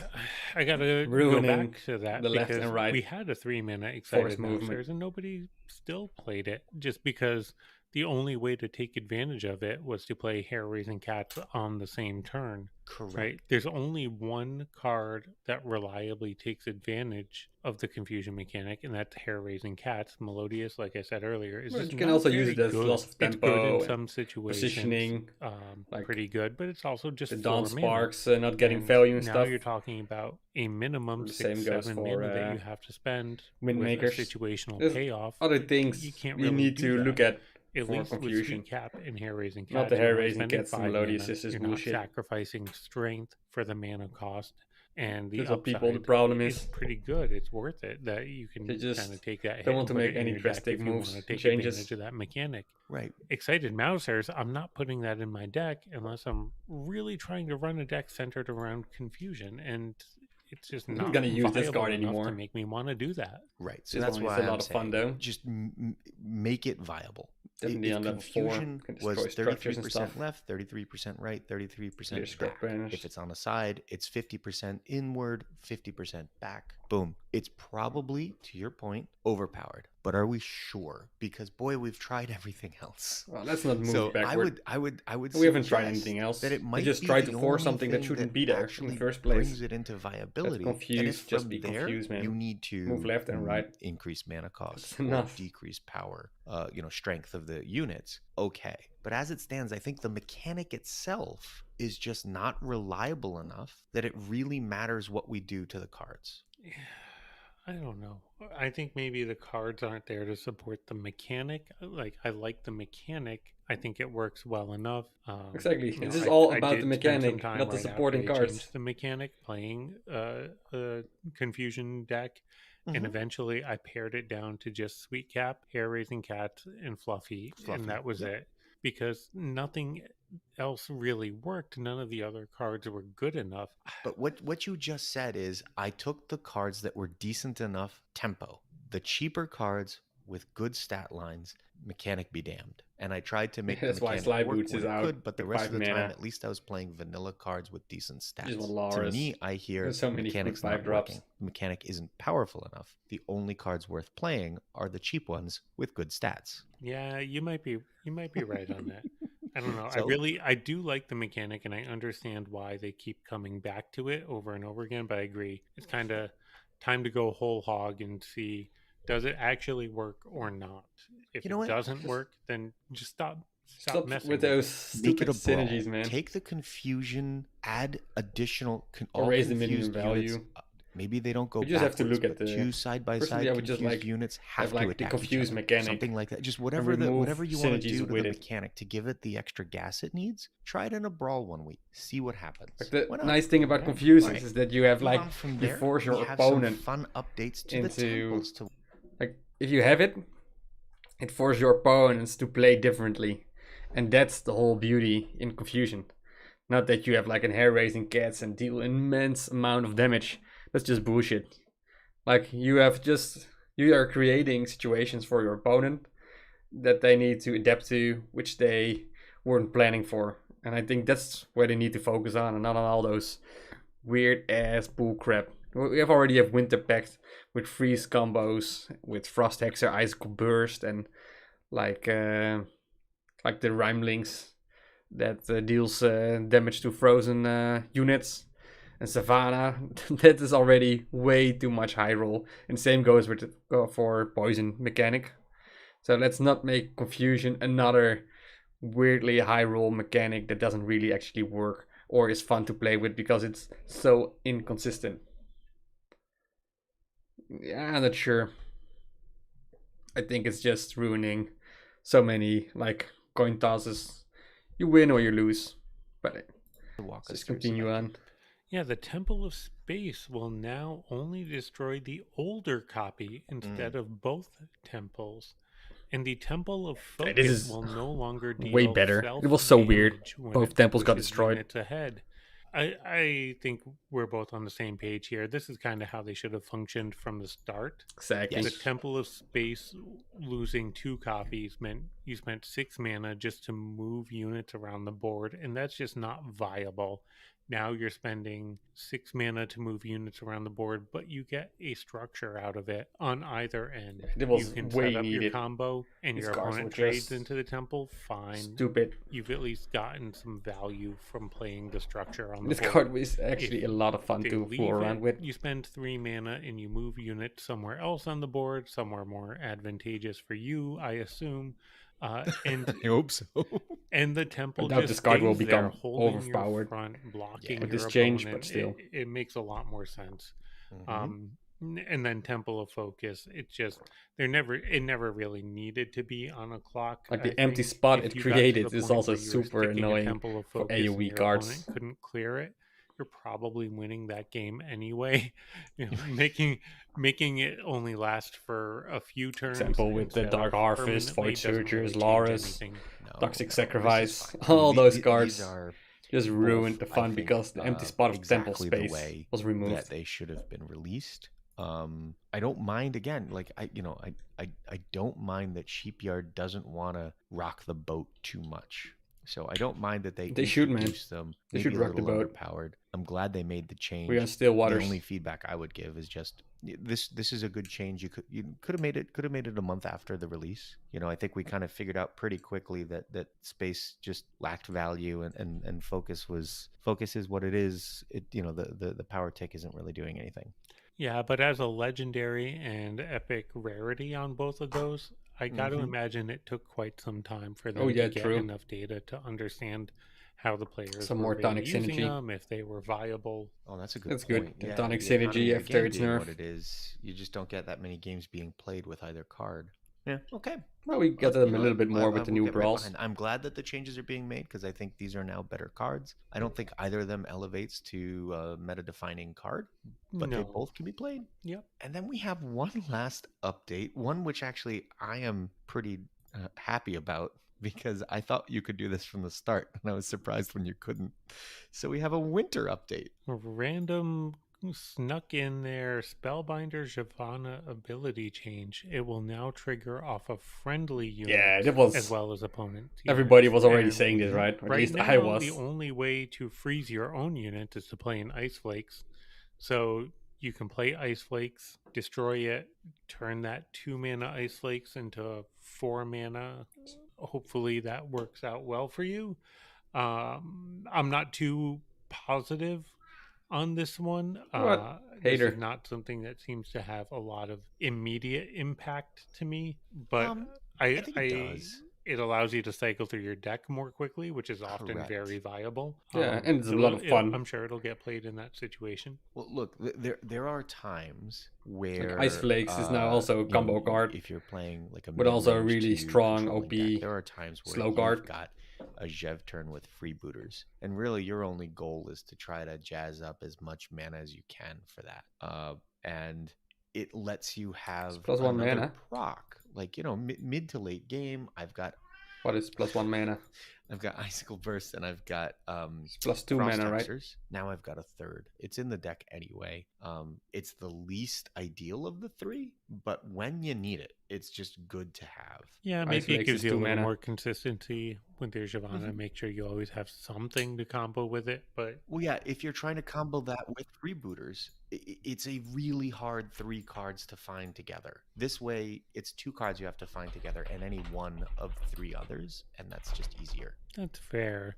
Speaker 3: I gotta go back to that,
Speaker 1: the left
Speaker 3: because
Speaker 1: and right.
Speaker 3: We had a 3-mana excited movement, and nobody still played it just because the only way to take advantage of it was to play Hair-Raising Cats on the same turn.
Speaker 2: Correct.
Speaker 3: Right? There's only one card that reliably takes advantage of the confusion mechanic, and that's Hair-Raising Cats. Melodious, like I said earlier, is
Speaker 1: you can also use it as loss of tempo.
Speaker 3: It's good in some situations,
Speaker 1: positioning,
Speaker 3: pretty good, but it's also just
Speaker 1: the Dawn Sparks, not getting value and
Speaker 3: now
Speaker 1: stuff.
Speaker 3: You're talking about a minimum
Speaker 1: the
Speaker 3: 6-7 mana that you have to spend
Speaker 1: with a
Speaker 3: situational
Speaker 1: payoff. Other things
Speaker 3: you can't
Speaker 1: really need to look at.
Speaker 3: At least confusion. With Sweet Cap and Hair-Raising Cats.
Speaker 1: Not the Hair-Raising Cats and Melodious Sisters bullshit.
Speaker 3: Not sacrificing strength for the mana cost. And the
Speaker 1: the problem is
Speaker 3: pretty good. It's worth it that you can kind of take that hit.
Speaker 1: Don't want to make any drastic moves, changes.
Speaker 3: Advantage of that mechanic.
Speaker 2: Right.
Speaker 3: Excited Mousers, I'm not putting that in my deck unless I'm really trying to run a deck centered around confusion, and it's just not
Speaker 1: going to use this card anymore
Speaker 3: to make me want to do that.
Speaker 2: Right. So that's why
Speaker 1: it's a lot of fun, though.
Speaker 2: Just make it viable.
Speaker 1: Definitely on level 4
Speaker 2: was 33% left, 33% right, 33% back. If it's on the side, it's 50% inward, 50% back. Boom. It's probably, to your point, overpowered. But are we sure? Because boy, we've tried everything else.
Speaker 1: Well, let's not move backward.
Speaker 2: I would.
Speaker 1: We haven't tried anything else.
Speaker 2: That it might
Speaker 1: just tried to force something that shouldn't be there in the first place.
Speaker 2: Brings it into viability.
Speaker 1: Confused, just be confused, man.
Speaker 2: You need to
Speaker 1: move left and right.
Speaker 2: Increase mana cost, or decrease power. Strength of the units. Okay, but as it stands, I think the mechanic itself is just not reliable enough that it really matters what we do to the cards.
Speaker 3: I don't know. I think maybe the cards aren't there to support the mechanic. Like, I like the mechanic. I think it works well enough.
Speaker 1: Exactly. This is all about the mechanic, not the supporting cards.
Speaker 3: The mechanic, playing a confusion deck, and eventually I pared it down to just Sweet Cap, Hair-Raising Cats, and Fluffy, and that was it. Because nothing else really worked. None of the other cards were good enough.
Speaker 2: But what you just said is I took the cards that were decent enough tempo. The cheaper cards with good stat lines, mechanic be damned. And I tried to make
Speaker 1: That's
Speaker 2: the
Speaker 1: why
Speaker 2: mechanic
Speaker 1: Sly
Speaker 2: work
Speaker 1: Boots
Speaker 2: when
Speaker 1: is
Speaker 2: it
Speaker 1: out.
Speaker 2: could, but the
Speaker 1: with
Speaker 2: rest of
Speaker 1: 5
Speaker 2: the time,
Speaker 1: mana.
Speaker 2: at least I was playing vanilla cards with decent
Speaker 1: Just
Speaker 2: stats.
Speaker 1: want
Speaker 2: To
Speaker 1: Lauras.
Speaker 2: me, I hear
Speaker 1: There's so many
Speaker 2: mechanic's
Speaker 1: 5
Speaker 2: not
Speaker 1: drops.
Speaker 2: working. The mechanic isn't powerful enough. The only cards worth playing are the cheap ones with good stats.
Speaker 3: Yeah, you might be right on that. I don't know.
Speaker 2: So-
Speaker 3: I do like the mechanic, and I understand why they keep coming back to it over and over again. But I agree, it's kind of time to go whole hog and see, does it actually work or not. If it doesn't work, then just stop messing
Speaker 1: with those stupid synergies, man.
Speaker 2: Take the confusion, add additional
Speaker 1: or raise the minimum value.
Speaker 2: Maybe they don't go
Speaker 1: you just have to look at the
Speaker 2: two side by side confused units have to attack
Speaker 1: confused
Speaker 2: each other.
Speaker 1: mechanic,
Speaker 2: something like that. Just whatever you want to do to the mechanic to give it the extra gas it needs. Try it in a Brawl 1 week. See what happens.
Speaker 1: Like the nice thing about confusions is that you have
Speaker 2: from
Speaker 1: you
Speaker 2: there,
Speaker 1: force your
Speaker 2: we have
Speaker 1: opponent
Speaker 2: some fun updates to the temples to
Speaker 1: like if you have it, it forces your opponents to play differently, and that's the whole beauty in confusion. Not that you have like an hair-raising cats and deal immense amount of damage. That's just bullshit. Like you are creating situations for your opponent that they need to adapt to, which they weren't planning for. And I think that's where they need to focus on, and not on all those weird ass bullcrap. We already have Winter Pact with freeze combos, with Frost Hexer, Icicle Burst, and like the Rhymelings that deals damage to frozen units. And Savannah, that is already way too much high roll. And same goes with for poison mechanic. So let's not make confusion another weirdly high roll mechanic that doesn't really actually work or is fun to play with because it's so inconsistent. Yeah, I'm not sure. I think it's just ruining so many like coin tosses. You win or you lose. But just continue on.
Speaker 3: Yeah, the Temple of Space will now only destroy the older copy instead of both temples. And the Temple of Focus will no longer deal
Speaker 1: way better. It was so weird. Both temples got destroyed.
Speaker 3: It's ahead. I think we're both on the same page here. This is kind of how they should have functioned from the start.
Speaker 1: Exactly.
Speaker 3: The Temple of Space losing 2 copies meant you spent 6 mana just to move units around the board, and that's just not viable. Now you're spending 6 mana to move units around the board, but you get a structure out of it on either end.
Speaker 1: It was
Speaker 3: you can
Speaker 1: way
Speaker 3: set up
Speaker 1: needed.
Speaker 3: Your combo, and your opponent trades into the temple. Fine.
Speaker 1: Stupid.
Speaker 3: You've at least gotten some value from playing the structure on the
Speaker 1: board. This card was actually a lot of fun to fool around with.
Speaker 3: You spend 3 mana and you move units somewhere else on the board, somewhere more advantageous for you, I assume. And
Speaker 2: I hope so.
Speaker 3: And the temple
Speaker 1: just
Speaker 3: this
Speaker 1: card will become
Speaker 3: there, holding
Speaker 1: overpowered
Speaker 3: your front, blocking
Speaker 1: with
Speaker 3: your
Speaker 1: this change,
Speaker 3: opponent.
Speaker 1: but still,
Speaker 3: it makes a lot more sense. And then Temple of Focus, it never really needed to be on a clock.
Speaker 1: Like the empty spot it created is also super annoying for AoE cards.
Speaker 3: Couldn't clear it. You're probably winning that game anyway. Making it only last for a few turns.
Speaker 1: Example with the Dark Harvest, Void Surgers, Lauras, Toxic
Speaker 2: No,
Speaker 1: Sacrifice, all those cards
Speaker 2: are
Speaker 1: just ruined the fun because the empty spot of temple space was removed.
Speaker 2: That they should have been released. I don't mind again. Like I don't mind that Sheepyard doesn't want to rock the boat too much. So I don't mind that they
Speaker 1: should, man.
Speaker 2: Them.
Speaker 1: They should rock the boat.
Speaker 2: Underpowered. I'm glad they made the change.
Speaker 1: We're on still waters.
Speaker 2: The only feedback I would give is just this is a good change. You could have made it a month after the release. I think we kind of figured out pretty quickly that space just lacked value and focus is what it is. The power tick isn't really doing anything.
Speaker 3: Yeah, but as a legendary and epic rarity on both of those, I got to imagine it took quite some time for them to get enough data to understand how the players
Speaker 1: some
Speaker 3: were
Speaker 1: more
Speaker 3: really
Speaker 1: tonic
Speaker 3: using
Speaker 1: synergy.
Speaker 3: them, if they were viable.
Speaker 2: Oh, that's a good
Speaker 1: That's
Speaker 2: point.
Speaker 1: good. Yeah, tonic synergy after its nerf.
Speaker 2: What it is, you just don't get that many games being played with either card. Yeah. Okay.
Speaker 1: Well, we get them a little bit more with the new Brawls.
Speaker 2: I'm glad that the changes are being made because I think these are now better cards. I don't think either of them elevates to a meta-defining card, but they both can be played.
Speaker 3: Yep.
Speaker 2: And then we have one last update, one which actually I am pretty happy about because I thought you could do this from the start, and I was surprised when you couldn't. So we have a winter update.
Speaker 3: A random snuck in their Spellbinder Shyvana ability change. It will now trigger off of friendly units
Speaker 1: that was,
Speaker 3: as well as opponents.
Speaker 1: Everybody was already saying this, right? Or at least
Speaker 3: now,
Speaker 1: I was.
Speaker 3: The only way to freeze your own unit is to play an Ice Flakes. So you can play Ice Flakes, destroy it, turn that 2-mana Ice Flakes into 4 mana. Hopefully that works out well for you. I'm not too positive on this one. This is not something that seems to have a lot of immediate impact to me, but I think it does. It allows you to cycle through your deck more quickly, which is often very viable.
Speaker 1: Yeah, and it's a lot of fun.
Speaker 3: I'm sure it'll get played in that situation.
Speaker 2: Well, look, there are times where
Speaker 1: Ice Flakes is now also a combo card.
Speaker 2: If you're playing like a
Speaker 1: but also a really strong OP
Speaker 2: deck, there are times where
Speaker 1: slow card.
Speaker 2: You've got a Jev turn with freebooters, and really your only goal is to try to jazz up as much mana as you can for that. And it lets you have
Speaker 1: +1 mana
Speaker 2: proc. Like, mid to late game, I've got...
Speaker 1: What is +1 mana?
Speaker 2: I've got Icicle Burst, and I've got
Speaker 1: +2 mana, right?
Speaker 2: Now I've got a third. It's in the deck anyway. It's the least ideal of the three, but when you need it, it's just good to have.
Speaker 3: Yeah, maybe it gives you a little more consistency with your Shyvana. Make sure you always have something to combo with it. But
Speaker 2: well, yeah, if you're trying to combo that with freebooters, it's a really hard 3 cards to find together. This way, it's 2 cards you have to find together and any one of 3 others, and that's just easier.
Speaker 3: That's fair.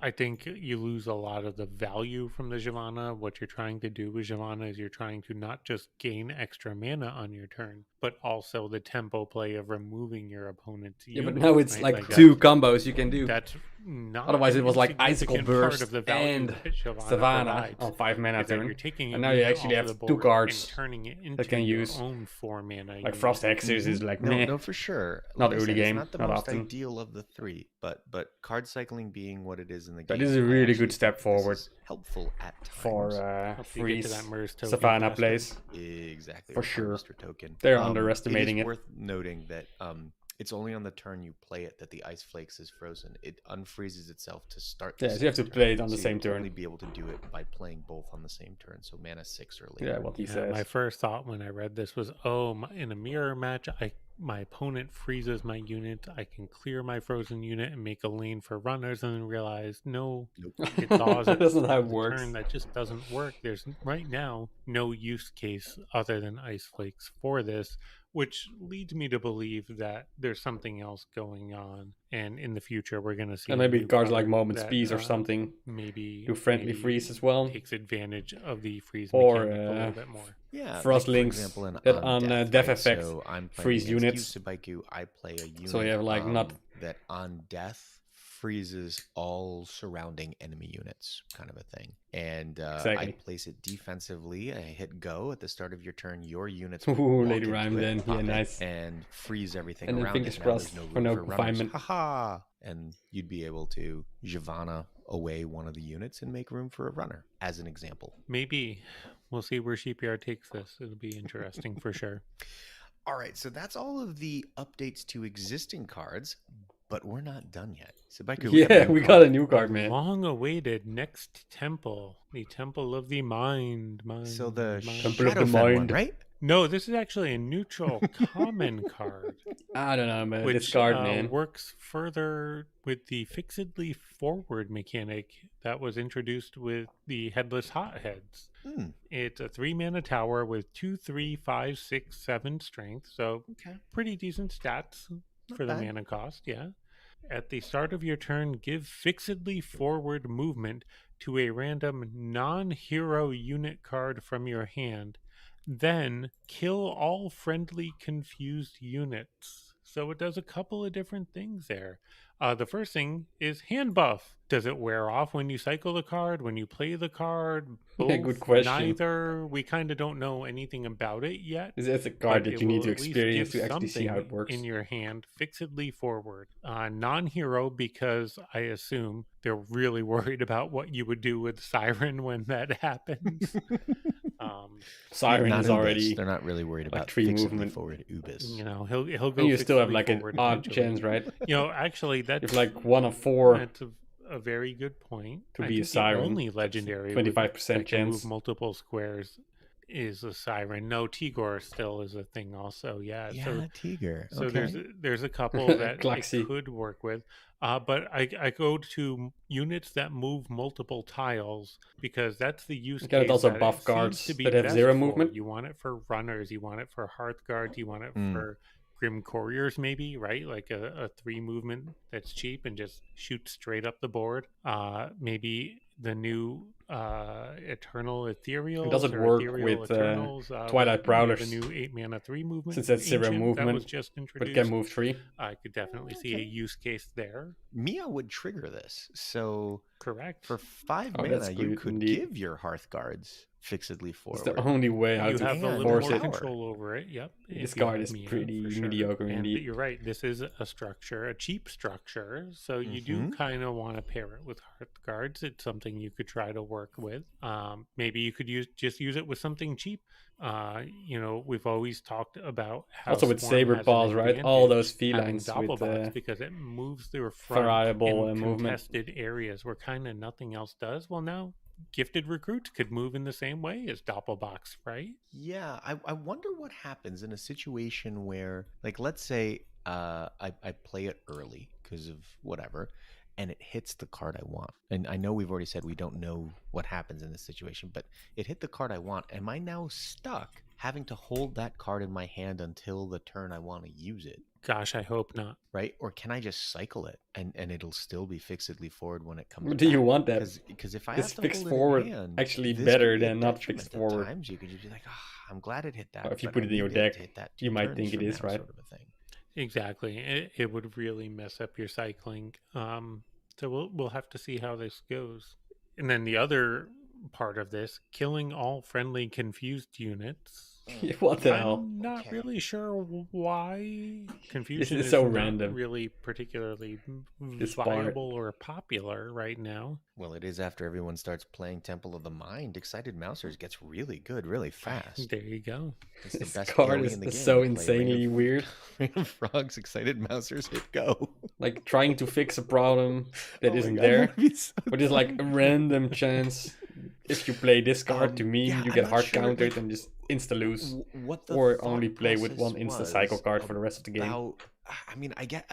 Speaker 3: I think you lose a lot of the value from the Shyvana. What you're trying to do with Shyvana is you're trying to not just gain extra mana on your turn, but also the tempo play of removing your opponent's unit.
Speaker 1: But now it's like 2 combos you can do.
Speaker 3: That's not.
Speaker 1: Otherwise, it was like Icicle Burst
Speaker 3: of the
Speaker 1: and Savannah on 5 mana turn. And now you actually have 2 cards that can use.
Speaker 3: Own 4 mana
Speaker 1: like Frost Hexers is like
Speaker 2: no, for sure.
Speaker 1: Not early game,
Speaker 2: it's not the
Speaker 1: not
Speaker 2: most
Speaker 1: often.
Speaker 2: Ideal of the 3, but card cycling being what it is in the game.
Speaker 1: That is a really good step forward.
Speaker 2: Helpful at times
Speaker 1: for freeze Savannah
Speaker 3: faster.
Speaker 1: Plays.
Speaker 2: Exactly.
Speaker 1: For sure.
Speaker 2: Token.
Speaker 1: They're underestimating it.
Speaker 2: It's worth noting that it's only on the turn you play it that the Ice Flakes is frozen. It unfreezes itself to start.
Speaker 1: Yeah, so you have to play it on the same turn.
Speaker 2: Only be able to do it by playing both on the same turn. So mana 6 or later.
Speaker 1: Yeah, what he says.
Speaker 3: My first thought when I read this was, in a mirror match, my opponent freezes my unit. I can clear my frozen unit and make a lane for runners, and then realize it thaws.
Speaker 1: That's not how it works.
Speaker 3: Turn that just doesn't work. There's right now no use case other than Ice Flakes for this, which leads me to believe that there's something else going on, and in the future we're going to see.
Speaker 1: And maybe cards like Moment's Peace or something.
Speaker 3: Maybe
Speaker 1: do friendly freeze as well.
Speaker 3: Takes advantage of the freeze
Speaker 1: or
Speaker 3: mechanic a little bit more.
Speaker 2: Yeah,
Speaker 1: Frost Links that on death effect
Speaker 2: so I'm
Speaker 1: freeze units.
Speaker 2: Subaiku, I play a unit
Speaker 1: so you have like not
Speaker 2: that on death freezes all surrounding enemy units, kind of a thing. And I place it defensively. I hit go at the start of your turn. Your units
Speaker 1: Lady Rhyme then. Yeah, nice.
Speaker 2: And freeze everything
Speaker 1: and
Speaker 2: around
Speaker 1: then
Speaker 2: it.
Speaker 1: Crossed
Speaker 2: no
Speaker 1: for no confinement.
Speaker 2: Haha! And you'd be able to Shyvana away one of the units and make room for a runner, as an example.
Speaker 3: Maybe. We'll see where Sheepyard takes this. It'll be interesting for sure.
Speaker 2: All right, so that's all of the updates to existing cards, but we're not done yet.
Speaker 1: Subaiku, we got a new card, man.
Speaker 3: Long-awaited next temple, the Temple of the Mind.
Speaker 2: So the
Speaker 1: Temple of the Mind,
Speaker 2: one, right?
Speaker 3: No, this is actually a neutral common card.
Speaker 1: I don't know, man.
Speaker 3: Which,
Speaker 1: this card, man,
Speaker 3: works further with the fixedly forward mechanic that was introduced with the Headless Hotheads. It's a 3-mana tower with 2, 3, 5, 6, 7 strength, so pretty decent stats for the mana cost. Yeah. At the start of your turn, give fixedly forward movement to a random non-hero unit card from your hand. Then kill all friendly confused units. So it does a couple of different things there. The first thing is hand buff. Does it wear off when you cycle the card, when you play the card? Both,
Speaker 1: yeah, good question.
Speaker 3: Neither. We kind of don't know anything about it yet.
Speaker 1: It's a card that you need to experience to actually see how it works.
Speaker 3: In your hand, fixedly forward. Non-hero, because I assume they're really worried about what you would do with Siren when that happens.
Speaker 1: Siren is already.
Speaker 2: They're not really worried about
Speaker 1: 3 movement
Speaker 2: forward Ubis.
Speaker 3: You know, he'll go.
Speaker 1: And you still have like an odd
Speaker 3: eventually.
Speaker 1: chance, right?
Speaker 3: You know, actually, that's
Speaker 1: if like 1 of 4
Speaker 3: a very good point.
Speaker 1: To be a siren.
Speaker 3: The only legendary
Speaker 1: 25% chance.
Speaker 3: Move multiple squares is a siren. No, Tigor still is a thing also. Yeah,
Speaker 2: Tigor.
Speaker 3: So
Speaker 2: okay.
Speaker 3: there's a couple that I
Speaker 1: Klaxi.
Speaker 3: could work with. But I go to units that move multiple tiles because that's the use case.
Speaker 1: Also
Speaker 3: that
Speaker 1: buff guards that have
Speaker 3: best
Speaker 1: 0
Speaker 3: for.
Speaker 1: movement.
Speaker 3: You want it for runners, you want it for hearth guards, you want it for Grim Couriers, maybe, right? Like a 3 movement that's cheap and just shoot straight up the board. Maybe the new Eternal Ethereal.
Speaker 1: It doesn't work with Twilight Prowlers.
Speaker 3: The new 8 mana 3 movement.
Speaker 1: Since that's 0 movement,
Speaker 3: that was just introduced.
Speaker 1: But can move 3.
Speaker 3: I could definitely see a use case there.
Speaker 2: Mia would trigger this. So
Speaker 3: correct.
Speaker 2: For 5 mana, you could give your Hearth Guards fixedly forward.
Speaker 1: It's the only way how to force it.
Speaker 3: Control over it. Yep.
Speaker 1: This card is pretty mediocre indeed.
Speaker 3: You're right. This is a structure, a cheap structure. So you do kind of want to pair it with Hearth Guards. It's something you could try to work with. Maybe you could use it with something cheap. We've always talked about how
Speaker 1: also with Saber Paws, right? All those felines with
Speaker 3: because it moves their front
Speaker 1: variable
Speaker 3: in
Speaker 1: movement.
Speaker 3: Contested areas where kind of nothing else does. Well, now Gifted Recruits could move in the same way as Doppelbox, right?
Speaker 2: Yeah, I wonder what happens in a situation where, like, let's say I play it early because of whatever, and it hits the card I want. And I know we've already said we don't know what happens in this situation, but it hit the card I want. Am I now stuck having to hold that card in my hand until the turn I want to use it?
Speaker 3: Gosh, I hope not.
Speaker 2: Right? Or can I just cycle it and it'll still be fixedly forward when it comes
Speaker 1: back? Do you want that?
Speaker 2: Because if I
Speaker 1: is
Speaker 2: have to
Speaker 1: fixed
Speaker 2: hold
Speaker 1: forward
Speaker 2: it in hand,
Speaker 1: actually better than not fixed forward?
Speaker 2: Times you could just be like, I'm glad it hit that.
Speaker 1: Or if you put it in your deck, you might think it is, right?
Speaker 2: Sort of a thing.
Speaker 3: Exactly. It would really mess up your cycling. So we'll have to see how this goes. And then the other part of this, killing all friendly confused units.
Speaker 1: What the hell?
Speaker 3: I'm not really sure why confusion is
Speaker 1: so
Speaker 3: not
Speaker 1: random.
Speaker 3: Really particularly viable or popular right now.
Speaker 2: Well, it is after everyone starts playing Temple of the Mind. Excited Mousers gets really good really fast.
Speaker 3: There you go.
Speaker 2: It's the
Speaker 1: this
Speaker 2: best
Speaker 1: card
Speaker 2: is in the game.
Speaker 1: So insanely weird.
Speaker 2: Rain of Frogs, Excited Mousers hit go.
Speaker 1: Like trying to fix a problem that isn't there, but it's like a random chance. If you play this card to me, you get hard countered and just insta lose, or only play with one insta cycle card for the rest of the game.
Speaker 2: I mean, I guess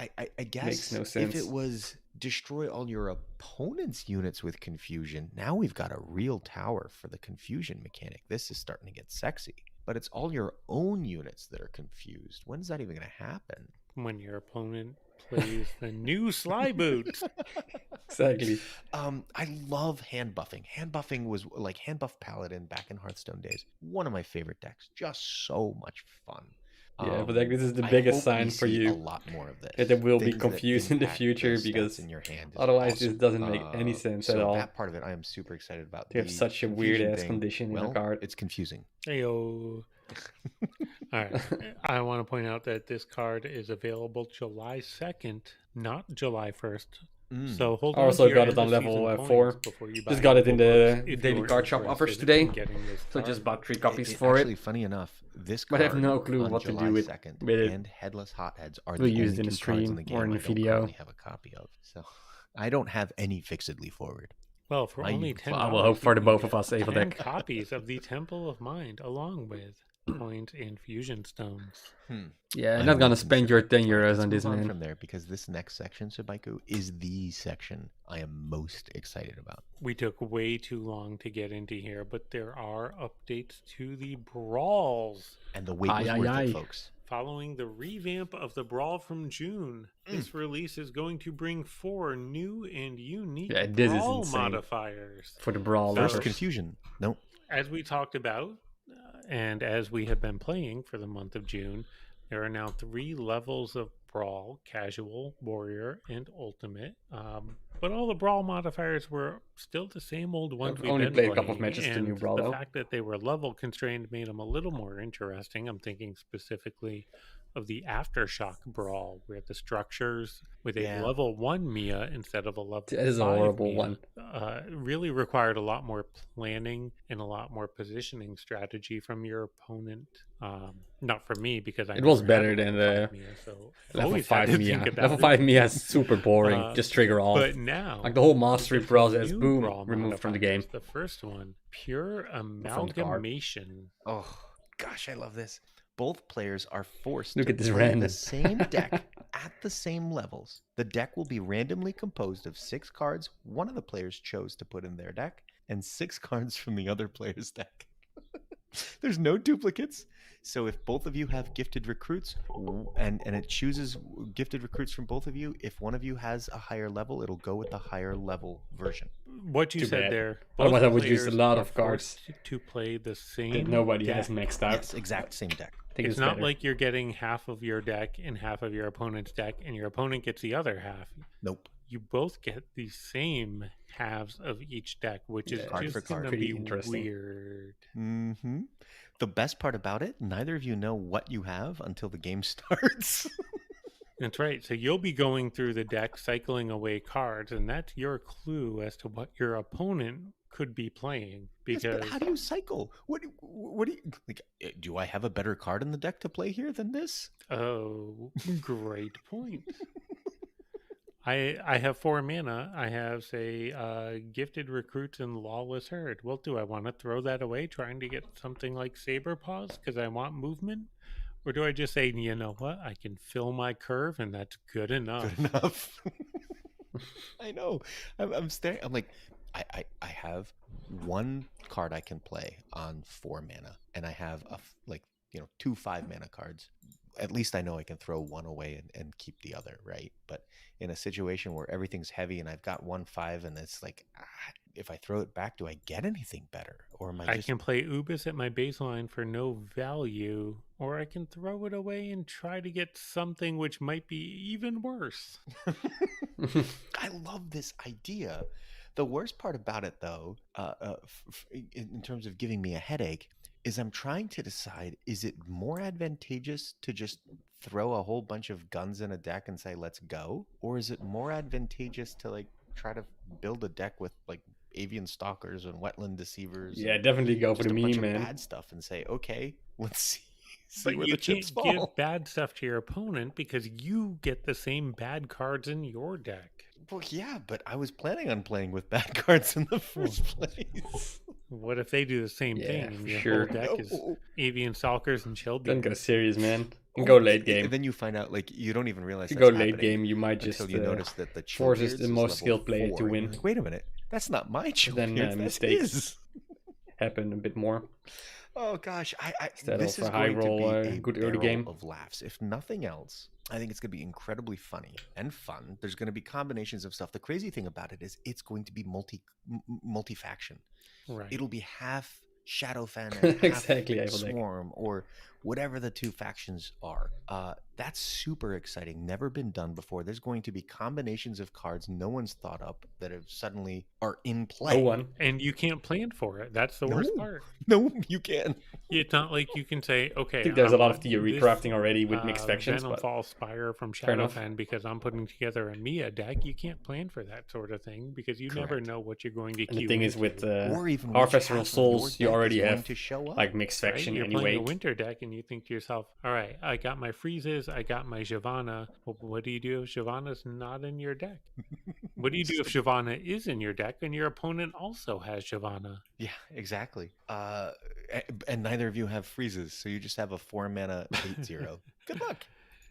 Speaker 1: makes no sense.
Speaker 2: If it was destroy all your opponent's units with confusion, now we've got a real tower for the confusion mechanic. This is starting to get sexy. But it's all your own units that are confused. When's that even going to happen?
Speaker 3: When your opponent plays the new Sly Boot.
Speaker 1: Exactly.
Speaker 2: I love hand buffing. Hand buffing was like hand buff Paladin back in Hearthstone days. One of my favorite decks. Just so much fun.
Speaker 1: Yeah, but like this is the biggest sign for you
Speaker 2: a lot more of this.
Speaker 1: that there will be confused in the future because
Speaker 2: in your hand
Speaker 1: otherwise this doesn't make any sense at all.
Speaker 2: That part of it I am super excited about.
Speaker 1: You have such a weird ass condition in your card.
Speaker 2: It's confusing.
Speaker 3: Heyo. All right. I want to point out that this card is available July 2nd, not July 1st. So hold on.
Speaker 1: Also got it on level 4. Just got it in the daily card shop offers today. So just bought 3 copies for it.
Speaker 2: Actually, funny enough, this card,
Speaker 1: but I have no clue what to do with it.
Speaker 2: And Headless Hotheads are
Speaker 1: we'll
Speaker 2: the
Speaker 1: use
Speaker 2: only
Speaker 1: it in the
Speaker 2: 2 cards in
Speaker 1: stream
Speaker 2: the game
Speaker 1: or in the
Speaker 2: I
Speaker 1: video.
Speaker 2: don't have a copy of. So I don't have any fixedly forward.
Speaker 3: Well, for only $10,
Speaker 1: I will hope for the both of us, Ava
Speaker 3: 10
Speaker 1: deck.
Speaker 3: copies of the Temple of Mind, along with point and fusion stones.
Speaker 1: Yeah, I'm not gonna spend your 10 euros on this, man.
Speaker 2: From there, because this next section, Subaiku, is the section I am most excited about.
Speaker 3: We took way too long to get into here, but there are updates to the Brawls.
Speaker 2: And the wait was worth it, folks.
Speaker 3: Following the revamp of the Brawl from June, this release is going to bring 4 new and unique Brawl modifiers.
Speaker 1: For the Brawl.
Speaker 2: First confusion. No.
Speaker 3: As we talked about, and as we have been playing for the month of June, there are now 3 levels of Brawl: Casual, Warrior, and Ultimate. But all the Brawl modifiers were still the same old ones we've
Speaker 1: only
Speaker 3: been
Speaker 1: played
Speaker 3: playing.
Speaker 1: A couple of matches to new Brawl.
Speaker 3: The fact that they were level constrained made them a little more interesting. I'm thinking specifically of the Aftershock Brawl, where the structures with a level 1 Mia instead of a level 5
Speaker 1: That is a horrible
Speaker 3: Mia,
Speaker 1: one.
Speaker 3: really required a lot more planning and a lot more positioning strategy from your opponent. Not from me, because
Speaker 1: it was better than the
Speaker 3: always had to think of that.
Speaker 1: Level 5 Mia is super boring. Just trigger all.
Speaker 3: But now,
Speaker 1: like the whole mastery process, boom, removed from the game.
Speaker 3: The first one, pure amalgamation.
Speaker 2: Oh gosh, I love this. Both players are forced
Speaker 1: to
Speaker 2: play
Speaker 1: random.
Speaker 2: the same deck at the same levels. The deck will be randomly composed of 6 cards one of the players chose to put in their deck, and 6 cards from the other player's deck. There's no duplicates. So if both of you have gifted recruits and it chooses gifted recruits from both of you, if one of you has a higher level, it'll go with the higher level version.
Speaker 3: What you said there.
Speaker 1: Otherwise I would use a lot of cards
Speaker 3: to play the same
Speaker 1: nobody
Speaker 3: deck.
Speaker 1: has maxed out.
Speaker 2: Yes, exact same deck.
Speaker 3: It's not like you're getting half of your deck and half of your opponent's deck and your opponent gets the other half.
Speaker 2: Nope.
Speaker 3: You both get the same halves of each deck, which is just going to be weird.
Speaker 2: Mm-hmm. The best part about it, neither of you know what you have until the game starts.
Speaker 3: That's right. So you'll be going through the deck, cycling away cards, and that's your clue as to what your opponent could be playing. Because
Speaker 2: yes, but how do you cycle? What do you like? Do I have a better card in the deck to play here than this?
Speaker 3: Oh, great point. I have 4 mana. I have, say, Gifted Recruits and Lawless Herd. Well, do I want to throw that away trying to get something like Saber Paws because I want movement? Or do I just say, you know what? I can fill my curve and that's good enough.
Speaker 2: Good enough. I know. I'm staring. I'm like, I have 1 card I can play on 4 mana, and I have 2 5-mana cards. At least I know I can throw one away and keep the other, right? But in a situation where everything's heavy and I've got 1 5 and it's like, if I throw it back, do I get anything better? Or am I
Speaker 3: can play Ubis at my baseline for no value, or I can throw it away and try to get something which might be even worse.
Speaker 2: I love this idea. The worst part about it, though, in terms of giving me a headache, is I'm trying to decide, is it more advantageous to just throw a whole bunch of guns in a deck and say, let's go? Or is it more advantageous to like try to build a deck with like avian stalkers and wetland deceivers?
Speaker 1: Yeah, definitely go for the meme, man.
Speaker 2: Bad stuff and say, okay, let's see.
Speaker 3: But you can't give bad stuff to your opponent because you get the same bad cards in your deck.
Speaker 2: Well, yeah, but I was planning on playing with bad cards in the first place.
Speaker 3: What if they do the same thing and your whole deck is avian stalkers and chill beams?
Speaker 1: Then go serious, man. And go late game.
Speaker 2: And then you find out, like, you don't even realize
Speaker 1: if you go late game, you might just
Speaker 2: you notice that the
Speaker 1: forces the most skilled player to win.
Speaker 2: Like, wait a minute, that's not my choice.
Speaker 1: Then mistakes happen a bit more.
Speaker 2: Oh gosh,
Speaker 1: this is going to be a good early game
Speaker 2: of laughs. If nothing else, I think it's going to be incredibly funny and fun. There's going to be combinations of stuff. The crazy thing about it is it's going to be multi-faction.
Speaker 3: Right.
Speaker 2: It'll be half Shadowfen and half
Speaker 1: exactly,
Speaker 2: Swarm, or whatever the 2 factions are. That's super exciting. Never been done before. There's going to be combinations of cards no one's thought up that have suddenly are in play.
Speaker 1: No one.
Speaker 3: And you can't plan for it. That's the worst part.
Speaker 2: No, you can.
Speaker 3: It's not like you can say, okay,
Speaker 1: I think there's a lot of theory crafting already with mixed factions.
Speaker 3: Venomfall Spire from Shadowfen because I'm putting together a Mia deck. You can't plan for that sort of thing because you never know what you're going to queue.
Speaker 1: And the thing is with
Speaker 2: or even
Speaker 1: Harvest of Souls, you already have
Speaker 2: to show up.
Speaker 1: like mixed faction
Speaker 3: You're
Speaker 1: anyway.
Speaker 3: playing a winter deck and you think to yourself, all right, I got my freezes, I got my Shyvana. Well, what do you do if Shyvana's not in your deck? What do you do if Shyvana is in your deck and your opponent also has Shyvana?
Speaker 2: Yeah, exactly. And neither of you have freezes, so you just have a 4-mana 8/0. Good luck.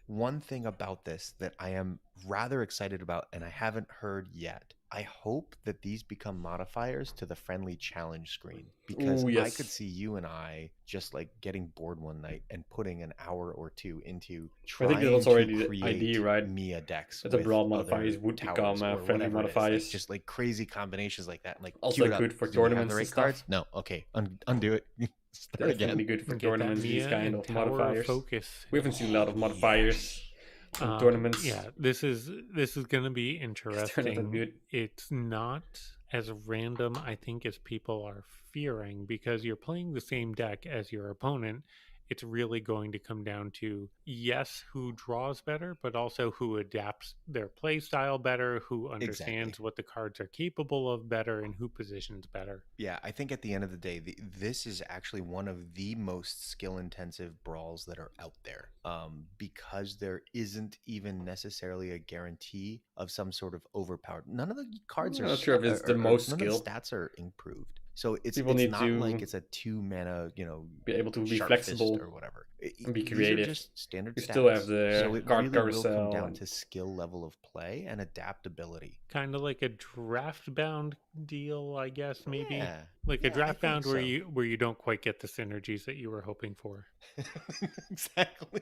Speaker 2: One thing about this that I am rather excited about, and I haven't heard yet, I hope that these become modifiers to the friendly challenge screen, because I could see you and I just like getting bored one night and putting an hour or 2 into trying
Speaker 1: I think that's already
Speaker 2: to
Speaker 1: the
Speaker 2: create
Speaker 1: idea, right?
Speaker 2: Mia decks.
Speaker 1: That the Brawl modifiers would become friendly modifiers.
Speaker 2: Like, just like crazy combinations like that. And, like,
Speaker 1: also good for tournaments and stuff.
Speaker 2: Cards? No, okay, undo it. Start again.
Speaker 1: Definitely good for tournaments, these kind of modifiers.
Speaker 3: Focus.
Speaker 1: We haven't seen a lot of modifiers. Tournaments.
Speaker 3: Yeah, this is going to be interesting. It's not as random, I think, as people are fearing, because you're playing the same deck as your opponent, it's really going to come down to, yes, who draws better, but also who adapts their play style better, who understands what the cards are capable of better, and who positions better.
Speaker 2: Yeah, I think at the end of the day, this is actually one of the most skill-intensive brawls that are out there, because there isn't even necessarily a guarantee of some sort of overpowered. None of the cards
Speaker 1: I'm
Speaker 2: are
Speaker 1: not sure if it's the most
Speaker 2: none
Speaker 1: skill.
Speaker 2: of the stats are improved. So it's
Speaker 1: People need
Speaker 2: not
Speaker 1: to
Speaker 2: like it's a 2-mana,
Speaker 1: be able to be
Speaker 2: sharp
Speaker 1: flexible
Speaker 2: fist or whatever.
Speaker 1: and be
Speaker 2: These
Speaker 1: creative.
Speaker 2: are just standard
Speaker 1: You
Speaker 2: stats.
Speaker 1: still have the
Speaker 2: so it
Speaker 1: card
Speaker 2: really will
Speaker 1: carousel
Speaker 2: come down
Speaker 1: and-
Speaker 2: to skill level of play and adaptability.
Speaker 3: Kind of like a draft bound deal, I guess, maybe.
Speaker 2: Yeah.
Speaker 3: Like a draft bound
Speaker 2: so.
Speaker 3: where you don't quite get the synergies that you were hoping for.
Speaker 2: Exactly.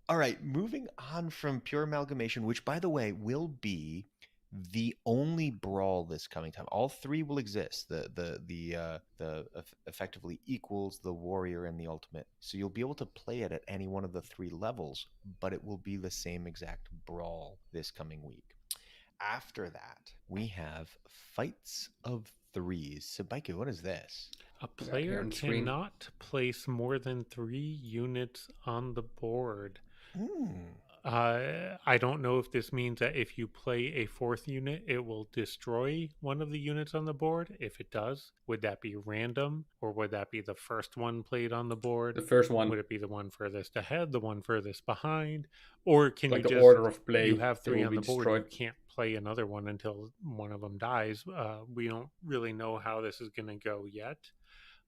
Speaker 2: All right, moving on from Pure Amalgamation, which, by the way, will be the only brawl this coming time. All three will exist. The effectively equals, the warrior, and the ultimate. So you'll be able to play it at any one of the three levels, but it will be the same exact brawl this coming week. After that, we have Fights of Threes. So, Baiku, what is this?
Speaker 3: A player cannot place more than 3 units on the board. I don't know if this means that if you play a 4th unit, it will destroy one of the units on the board. If it does, would that be random, or would that be the first one played on the board?
Speaker 1: The first one.
Speaker 3: Would it be the one furthest ahead, the one furthest behind? Or can
Speaker 1: like
Speaker 3: you
Speaker 1: the
Speaker 3: just,
Speaker 1: order of play,
Speaker 3: you have 3 on the board,
Speaker 1: destroyed.
Speaker 3: you can't play another one until one of them dies. We don't really know how this is going to go yet.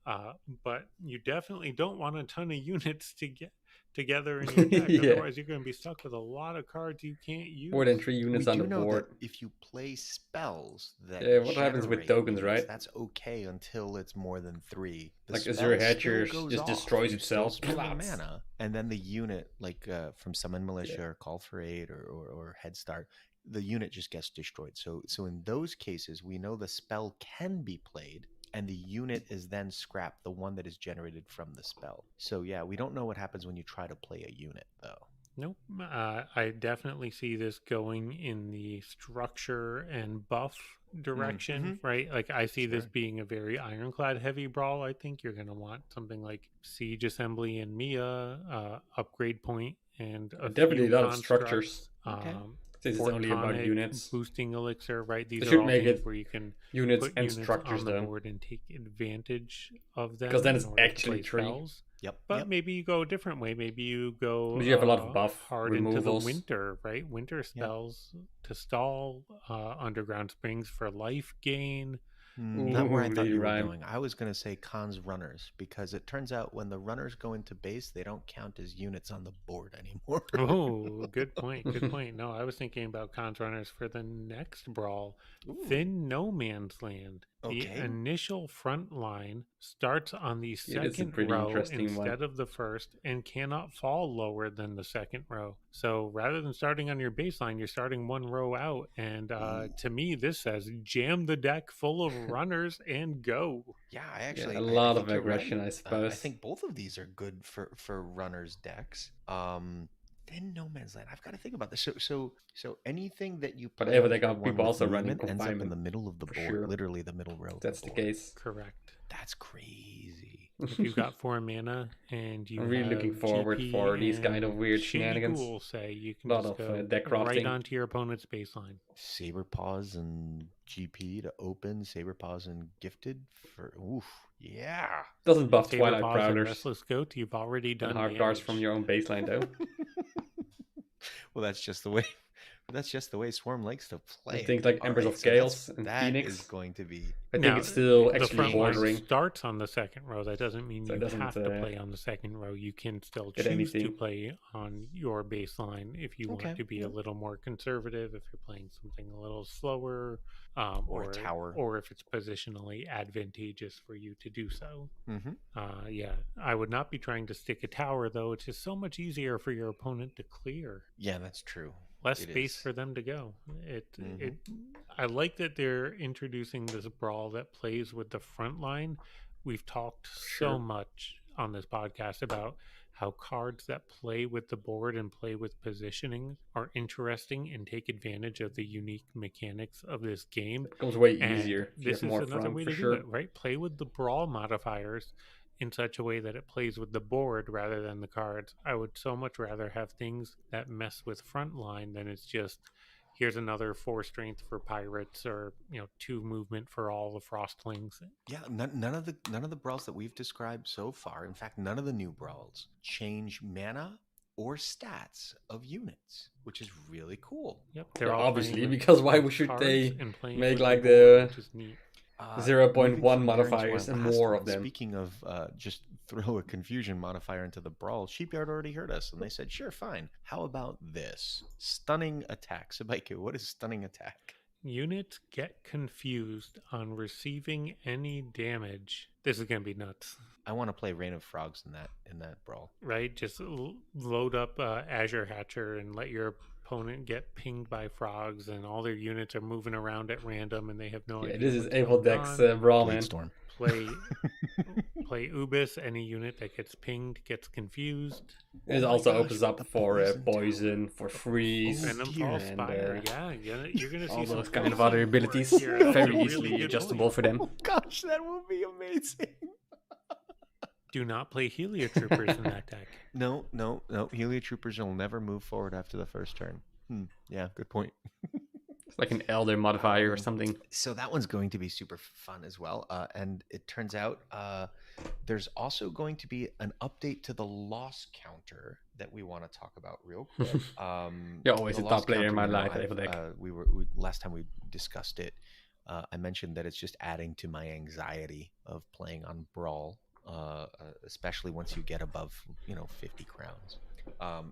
Speaker 3: But you definitely don't want a ton of units to get together in your deck.
Speaker 1: Yeah.
Speaker 3: Otherwise, you're going to be stuck with a lot of cards you can't use.
Speaker 1: More than 3 units on the board.
Speaker 2: That if you play spells that
Speaker 1: what happens with tokens,
Speaker 2: units,
Speaker 1: right?
Speaker 2: That's okay until it's more than 3. The
Speaker 1: like Azure Hatcher just
Speaker 2: off.
Speaker 1: destroys
Speaker 2: You
Speaker 1: itself.
Speaker 2: still spend the mana, and then the unit, like from Summon Militia or Call for Aid or Head Start, the unit just gets destroyed. So in those cases, we know the spell can be played, and the unit is then scrapped, the one that is generated from the spell. So yeah, we don't know what happens when you try to play a unit, though.
Speaker 3: Nope. I definitely see this going in the structure and buff direction, right? Like I see this being a very ironclad heavy brawl. I think you're going to want something like Siege Assembly and Mia, Upgrade Point, and
Speaker 1: definitely a lot of structures. This is
Speaker 3: Fort
Speaker 1: only
Speaker 3: Tonic,
Speaker 1: about units.
Speaker 3: Boosting Elixir, right? These
Speaker 1: They
Speaker 3: are
Speaker 1: should
Speaker 3: all
Speaker 1: make
Speaker 3: things
Speaker 1: it
Speaker 3: where you can
Speaker 1: units
Speaker 3: put
Speaker 1: and
Speaker 3: units
Speaker 1: structures
Speaker 3: on the
Speaker 1: though.
Speaker 3: board and take advantage of them.
Speaker 1: Because then
Speaker 3: in
Speaker 1: it's
Speaker 3: order to
Speaker 1: actually
Speaker 3: play
Speaker 1: 3.
Speaker 3: spells.
Speaker 2: Yep.
Speaker 3: But maybe you go a different way. Maybe you go
Speaker 1: But you have a lot of buff
Speaker 3: hard
Speaker 1: removals.
Speaker 3: into the winter, right? Winter spells to stall Underground Springs for life gain.
Speaker 2: Not where I thought you were going. I was going to say Khan's runners, because it turns out when the runners go into base, they don't count as units on the board anymore.
Speaker 3: Oh, good point. Good point. No, I was thinking about Khan's runners for the next brawl. Thin No Man's Land. The initial front line starts on the second row instead of the first and cannot fall lower than the second row. So rather than starting on your baseline, you're starting one row out. And to me, this says jam the deck full of runners and go.
Speaker 2: Yeah, I actually
Speaker 1: a lot of aggression,
Speaker 2: right.
Speaker 1: I suppose.
Speaker 2: I think both of these are good for runners decks. Then No Man's Land. I've got to think about this. So anything that you play,
Speaker 1: but they got people also running
Speaker 2: ends up in the middle of the board, literally the middle row.
Speaker 1: That's the case.
Speaker 3: Correct.
Speaker 2: That's crazy.
Speaker 3: If you've got 4 mana and you
Speaker 1: I'm really looking forward
Speaker 3: GP
Speaker 1: for these kind of weird
Speaker 3: Shitty
Speaker 1: shenanigans.
Speaker 3: Ghoul, say you can
Speaker 1: A lot
Speaker 3: just
Speaker 1: of
Speaker 3: go
Speaker 1: deck
Speaker 3: right
Speaker 1: crafting.
Speaker 3: onto your opponent's baseline.
Speaker 2: Saber Paws and GP to open. Saber Paws and Gifted for yeah.
Speaker 1: Doesn't buff
Speaker 3: Saber
Speaker 1: Twilight
Speaker 3: Paws and
Speaker 1: Prowlers
Speaker 3: Restless Goat. You've already done
Speaker 1: and hard
Speaker 3: damage.
Speaker 1: cards from your own baseline though.
Speaker 2: Well, that's just the way. That's just the way Swarm likes to play.
Speaker 1: I think like Embers of Chaos and
Speaker 2: that
Speaker 1: Phoenix
Speaker 2: is going to be.
Speaker 1: I think it's still
Speaker 3: the
Speaker 1: actually
Speaker 3: front line
Speaker 1: bordering.
Speaker 3: starts on the second row. That doesn't mean
Speaker 1: So it
Speaker 3: you
Speaker 1: doesn't,
Speaker 3: have to play on the second row. You can still
Speaker 1: get
Speaker 3: choose to
Speaker 1: anything.
Speaker 3: play on your baseline if you want to be a little more conservative. If you're playing something a little slower,
Speaker 2: or a tower,
Speaker 3: or if it's positionally advantageous for you to do so.
Speaker 2: Mm-hmm.
Speaker 3: Yeah, I would not be trying to stick a tower though. It's just so much easier for your opponent to clear.
Speaker 2: Yeah, that's true.
Speaker 3: Less space for them to go. I like that they're introducing this brawl that plays with the front line. We've talked so much on this podcast about how cards that play with the board and play with positioning are interesting and take advantage of the unique mechanics of this game.
Speaker 1: It becomes way easier.
Speaker 3: This is
Speaker 1: more
Speaker 3: another way to do it, right? Play with the brawl modifiers in such a way that it plays with the board rather than the cards. I would so much rather have things that mess with frontline than it's just here's another 4 strength for pirates, or 2 movement for all the frostlings.
Speaker 2: Yeah, none of the brawls that we've described so far, in fact, none of the new brawls change mana or stats of units, which is really cool.
Speaker 3: Yep,
Speaker 1: they're all obviously, because why should they make like the 0.1 modifiers and more of them?
Speaker 2: Speaking of just throw a confusion modifier into the brawl, Sheepyard already heard us and they said, sure, fine. How about this? Stunning attack. Sabaiku, what is stunning attack?
Speaker 3: Units get confused on receiving any damage. This is gonna be nuts.
Speaker 2: I want to play Rain of Frogs in that brawl.
Speaker 3: Right, just load up Azure Hatcher and let your opponent get pinged by frogs, and all their units are moving around at random, and they have no idea.
Speaker 1: This is Able Dex Brawl, man.
Speaker 2: Storm.
Speaker 3: Play Ubis. Any unit that gets pinged gets confused.
Speaker 1: It also opens up for poison, for freeze,
Speaker 3: and Fire. You're gonna see
Speaker 1: all
Speaker 3: some
Speaker 1: those kind of other abilities very easily adjustable for them.
Speaker 2: Oh gosh, that will be amazing.
Speaker 3: Do not play Heliotroopers in that deck.
Speaker 2: No. Heliotroopers will never move forward after the first turn. Yeah, good point.
Speaker 1: It's like an Elder modifier or something.
Speaker 2: So that one's going to be super fun as well. And it turns out there's also going to be an update to the loss counter that we want to talk about real quick.
Speaker 1: You're always a top player in my life.
Speaker 2: Last time we discussed it, I mentioned that it's just adding to my anxiety of playing on Brawl. Especially once you get above 50 crowns.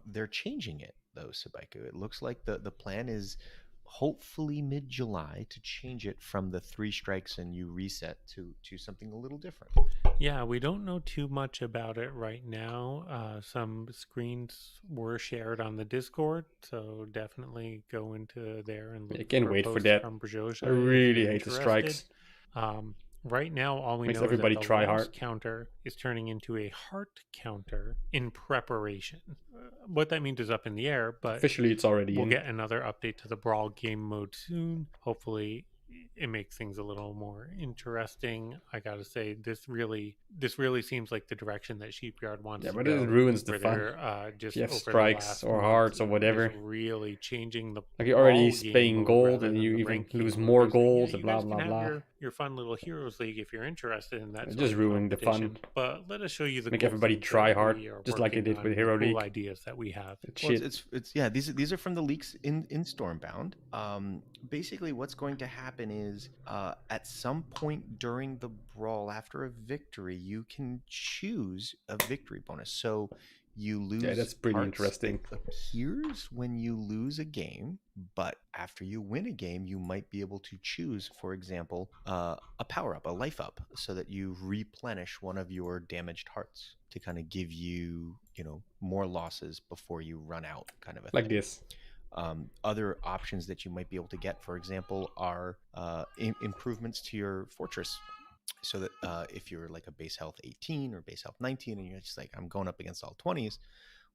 Speaker 2: They're changing it though, Sabaiku. It looks like the plan is hopefully mid-July to change it from the 3 strikes and you reset to something a little different.
Speaker 3: Yeah, we don't know too much about it right now. Some screens were shared on the Discord, so definitely go into there and look.
Speaker 1: I can't wait for that. I really hate the strikes.
Speaker 3: Right now, all we know is that the loss counter is turning into a heart counter in preparation. What that means is up in the air, but
Speaker 1: officially it's already
Speaker 3: we'll get another update to the Brawl game mode soon. Hopefully it makes things a little more interesting. I gotta say, this really seems like the direction that Sheepyard wants to go.
Speaker 1: Yeah, but it ruins the fun.
Speaker 3: Just
Speaker 1: you have strikes or hearts or whatever.
Speaker 3: Really changing the
Speaker 1: like you're already paying gold and you even lose more gold and blah, blah, blah.
Speaker 3: Your fun little Heroes League if you're interested in that.
Speaker 1: It's just ruining the fun.
Speaker 3: But let us show you the
Speaker 1: make everybody try hard, just like they did with Hero League.
Speaker 3: Cool ideas that we have.
Speaker 2: These are from the leaks in Stormbound. Basically, what's going to happen is at some point during the brawl after a victory, you can choose a victory bonus. So you lose. Yeah,
Speaker 1: that's pretty interesting.
Speaker 2: It appears when you lose a game, but after you win a game, you might be able to choose, for example, a power up, a life up, so that you replenish one of your damaged hearts to kind of give you, more losses before you run out, kind of a
Speaker 1: like
Speaker 2: thing.
Speaker 1: This.
Speaker 2: Other options that you might be able to get, for example, are improvements to your fortress. So that if you're like a base health 18 or base health 19 and you're just like, I'm going up against all 20s,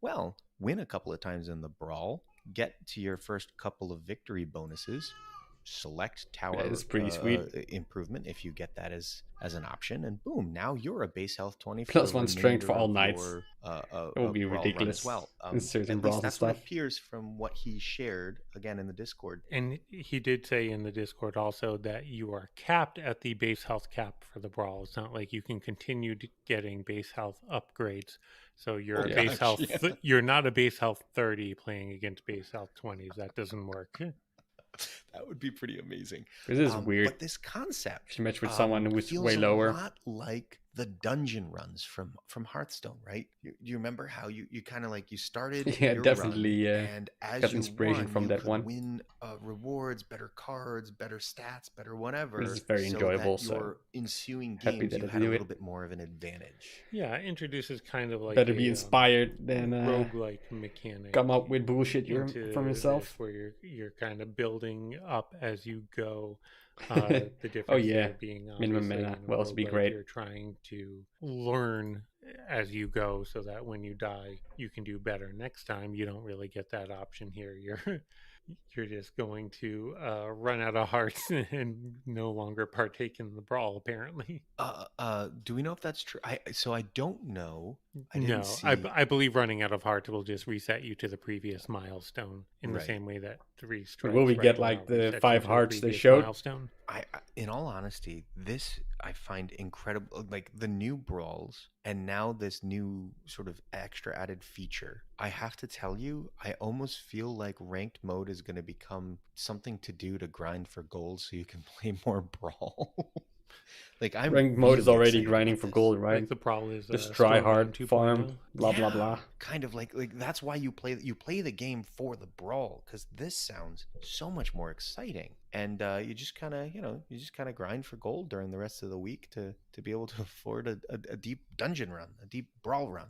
Speaker 2: well, win a couple of times in the brawl, get to your first couple of victory bonuses, select tower
Speaker 1: pretty sweet
Speaker 2: improvement if you get that as an option, and boom, now you're a base health 20
Speaker 1: plus 1 strength for all knights. It will be ridiculous
Speaker 2: as well.
Speaker 1: In certain brawls and stuff.
Speaker 2: What appears from what he shared again in the Discord.
Speaker 3: And he did say in the Discord also that you are capped at the base health cap for the brawl. It's not like you can continue getting base health upgrades. So you're base health. Yeah. You're not a base health 30 playing against base health 20s. That doesn't work.
Speaker 2: That would be pretty amazing.
Speaker 1: This is weird.
Speaker 2: But this concept,
Speaker 1: you match with someone who's way lower.
Speaker 2: A lot like the dungeon runs from Hearthstone, right? You remember how you kind of like you started?
Speaker 1: Yeah,
Speaker 2: your
Speaker 1: definitely.
Speaker 2: Run, and as
Speaker 1: got
Speaker 2: you
Speaker 1: inspiration
Speaker 2: won,
Speaker 1: from
Speaker 2: you
Speaker 1: that
Speaker 2: could
Speaker 1: one.
Speaker 2: Win rewards, better cards, better stats, better whatever.
Speaker 1: This is very enjoyable.
Speaker 2: So your ensuing games, you had a little bit more of an advantage.
Speaker 3: Yeah, it introduces kind of like
Speaker 1: better be inspired than
Speaker 3: roguelike mechanic.
Speaker 1: Come up with bullshit from yourself.
Speaker 3: Where you're kind of building up as you go. The difference being
Speaker 1: minimum mana will also be great.
Speaker 3: You're trying to learn as you go so that when you die you can do better next time. You don't really get that option here. you're just going to run out of hearts and no longer partake in the brawl, apparently.
Speaker 2: Do we know if that's true? I don't know. I didn't
Speaker 3: No,
Speaker 2: see.
Speaker 3: I believe running out of heart will just reset you to the previous milestone in the
Speaker 2: Right.
Speaker 3: same way that 3
Speaker 1: But
Speaker 3: strikes.
Speaker 1: will we
Speaker 3: right
Speaker 1: get
Speaker 3: now
Speaker 1: like the
Speaker 3: resets you
Speaker 1: 5
Speaker 3: to
Speaker 1: hearts they
Speaker 3: previous
Speaker 1: showed?
Speaker 3: milestone.
Speaker 2: I, in all honesty, this I find incredible. Like the new brawls, and now this new sort of extra added feature. I have to tell you, I almost feel like ranked mode is going to become something to do to grind for gold, so you can play more Brawl. Like I'm
Speaker 1: Ranked mode is
Speaker 2: really
Speaker 1: already
Speaker 2: excited
Speaker 1: grinding
Speaker 2: about
Speaker 1: for
Speaker 2: this.
Speaker 1: gold, right?
Speaker 3: Like the Brawl is
Speaker 1: Just try
Speaker 3: Stormbound
Speaker 1: hard,
Speaker 3: 2.0.
Speaker 1: farm, blah blah
Speaker 2: Yeah,
Speaker 1: blah.
Speaker 2: kind of like that's why you play the game for the Brawl, because this sounds so much more exciting. And you just kind of grind for gold during the rest of the week to be able to afford a deep dungeon run, a deep Brawl run.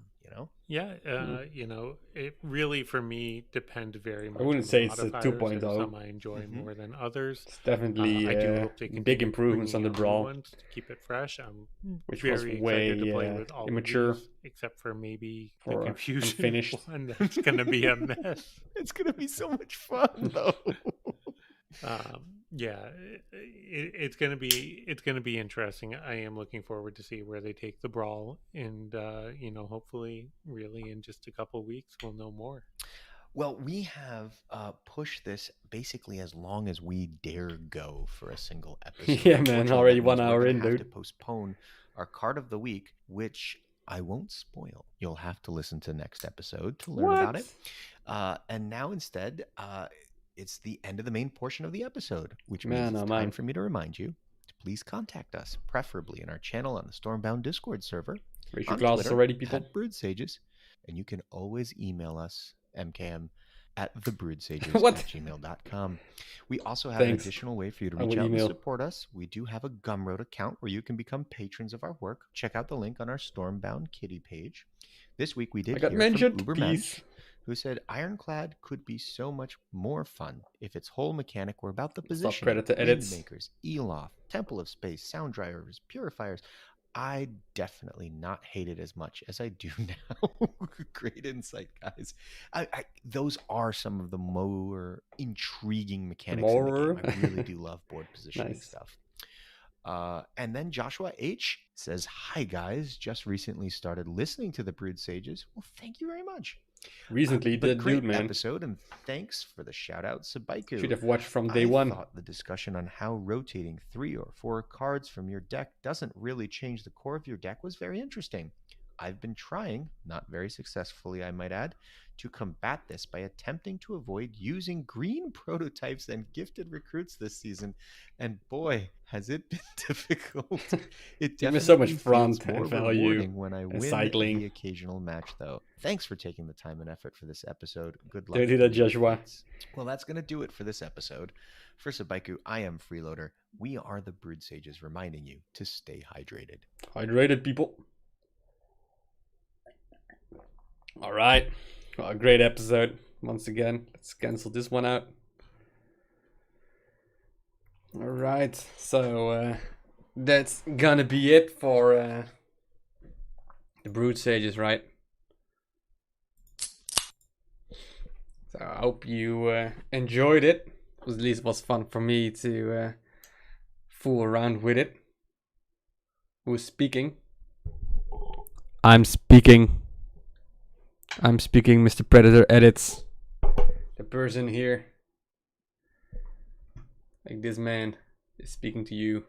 Speaker 3: Yeah, it really for me depends very much.
Speaker 1: I wouldn't
Speaker 3: on
Speaker 1: say
Speaker 3: the
Speaker 1: it's a
Speaker 3: modifiers.
Speaker 1: 2.0.
Speaker 3: There's some I enjoy more than others.
Speaker 1: It's definitely
Speaker 3: I do hope they
Speaker 1: big
Speaker 3: continue
Speaker 1: improvements on the
Speaker 3: bringing out new
Speaker 1: Brawl,
Speaker 3: ones to keep it fresh. I'm
Speaker 1: which was
Speaker 3: very
Speaker 1: way
Speaker 3: excited to play with all
Speaker 1: immature
Speaker 3: of these, except for maybe the
Speaker 1: or
Speaker 3: confusion
Speaker 1: unfinished.
Speaker 3: one. That's gonna be a mess.
Speaker 2: It's gonna be so much fun though.
Speaker 3: Yeah, it's gonna be interesting. I am looking forward to see where they take the Brawl, and hopefully, really in just a couple weeks, we'll know more.
Speaker 2: Well, we have pushed this basically as long as we dare go for a single episode.
Speaker 1: Yeah, man,
Speaker 2: Unfortunately,
Speaker 1: already
Speaker 2: that
Speaker 1: 1
Speaker 2: means
Speaker 1: hour
Speaker 2: we're
Speaker 1: in,
Speaker 2: gonna have
Speaker 1: dude.
Speaker 2: to postpone our card of the week, which I won't spoil. You'll have to listen to next episode to learn about it. And now instead, it's the end of the main portion of the episode, which means it's time for me to remind you to please contact us, preferably in our channel on the Stormbound Discord server.
Speaker 1: Raise your glasses already, people.
Speaker 2: At Brewed Sages. And you can always email us, MKM, at thebrewedsages@gmail.com. We also have an additional way for you to reach out and support us. We do have a Gumroad account where you can become patrons of our work. Check out the link on our Stormbound Kitty page. This week we did hear from Ubermensch, who said Ironclad could be so much more fun if its whole mechanic were about the positioning, makers, Elof, Temple of Space, sound drivers, purifiers. I definitely not hate it as much as I do now. Great insight, guys. Those are some of the more intriguing mechanics in the game. I really do love board positioning stuff. And then Joshua H says, "Hi guys, just recently started listening to the Brewed Sages." Well, thank you very much.
Speaker 1: Recently did,
Speaker 2: great
Speaker 1: dude, man.
Speaker 2: Episode, and thanks for the shout out, Sabaiku.
Speaker 1: Should have watched from day one.
Speaker 2: I thought the discussion on how rotating 3 or 4 cards from your deck doesn't really change the core of your deck was very interesting. I've been trying, not very successfully I might add, to combat this by attempting to avoid using green prototypes and gifted recruits this season. And boy, has it been difficult. It
Speaker 1: definitely so much front
Speaker 2: value when I win the occasional match, though. Thanks for taking the time and effort for this episode. Good luck.
Speaker 1: Don't do that, Joshua.
Speaker 2: Well, that's going to do it for this episode. For Sabaiku, I am Freeloader. We are the Brewed Sages, reminding you to stay hydrated.
Speaker 1: Hydrated, people. All right. Well, a great episode once again. Let's cancel this one out. All right. So that's gonna be it for the Brewed Sages, right? So I hope you enjoyed it. At least it was fun for me to fool around with it. Who's speaking? I'm speaking. Mr. Predator edits. The person here, like this man, is speaking to you,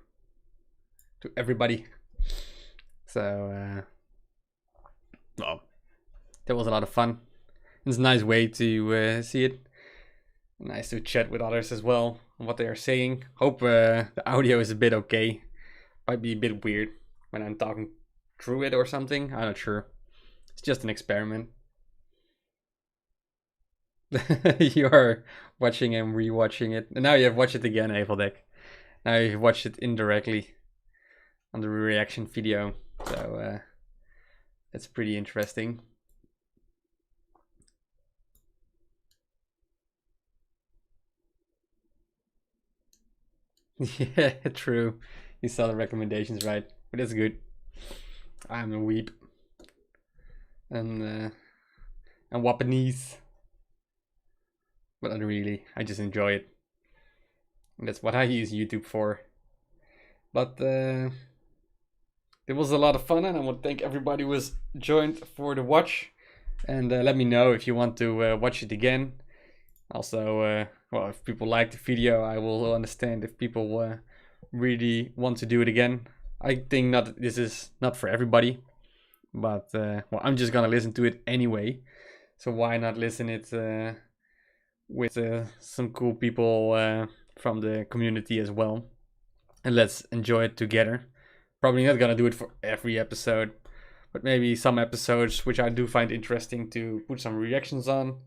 Speaker 1: to everybody. So, well, that was a lot of fun. It's a nice way to see it. Nice to chat with others as well on what they are saying. Hope the audio is a bit okay. Might be a bit weird when I'm talking through it or something. I'm not sure. It's just an experiment. You are watching and rewatching it. And now you have watched it again, Aveldeck. Now you've watched it indirectly on the reaction video. So that's pretty interesting. Yeah, true. You saw the recommendations, right? But it's good. I'm a weep. And Wapanese. but I just enjoy it. And that's what I use YouTube for. But it was a lot of fun, and I want to thank everybody who was joined for the watch. And let me know if you want to watch it again. Also, well, if people like the video, I will understand if people really want to do it again. I think this is not for everybody, but well, I'm just gonna listen to it anyway. So why not listen it with some cool people from the community as well, and let's enjoy it together. Probably not gonna do it for every episode, but maybe some episodes which I do find interesting to put some reactions on,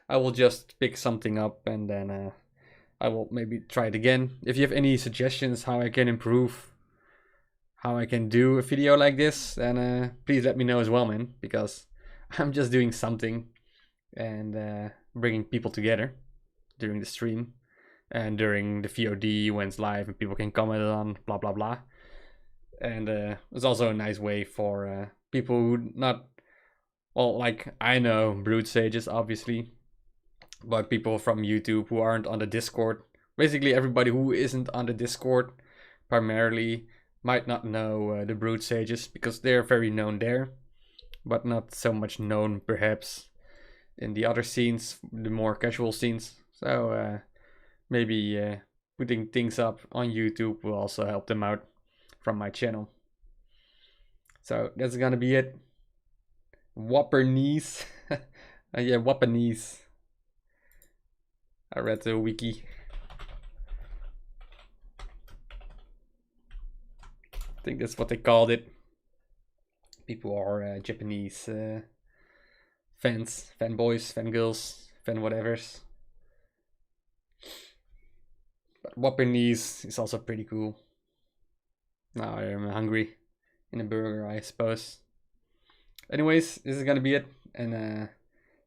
Speaker 1: I will just pick something up and then I will maybe try it again. If you have any suggestions how I can improve, how I can do a video like this, then please let me know as well, man, because I'm just doing something and bringing people together during the stream and during the VOD when it's live and people can comment on blah blah blah. And it's also a nice way for people who not, well, like I know Brewed sages obviously, but people from YouTube who aren't on the Discord, basically everybody who isn't on the Discord primarily might not know the Brewed sages because they're very known there, but not so much known perhaps in the other scenes, the more casual scenes. So maybe putting things up on YouTube will also help them out from my channel. So that's gonna be it. Whopper knees. Yeah, whopper knees. I read the wiki. I think that's what they called it. People are Japanese fans, fanboys, fangirls, fan whatevers. But whopper knees is also pretty cool. Now I'm hungry in a burger, I suppose. Anyways, this is gonna be it, and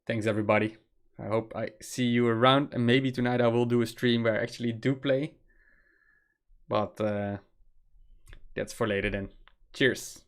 Speaker 1: thanks everybody. I hope I see you around, and maybe tonight I will do a stream where I actually do play. But that's for later then. Cheers.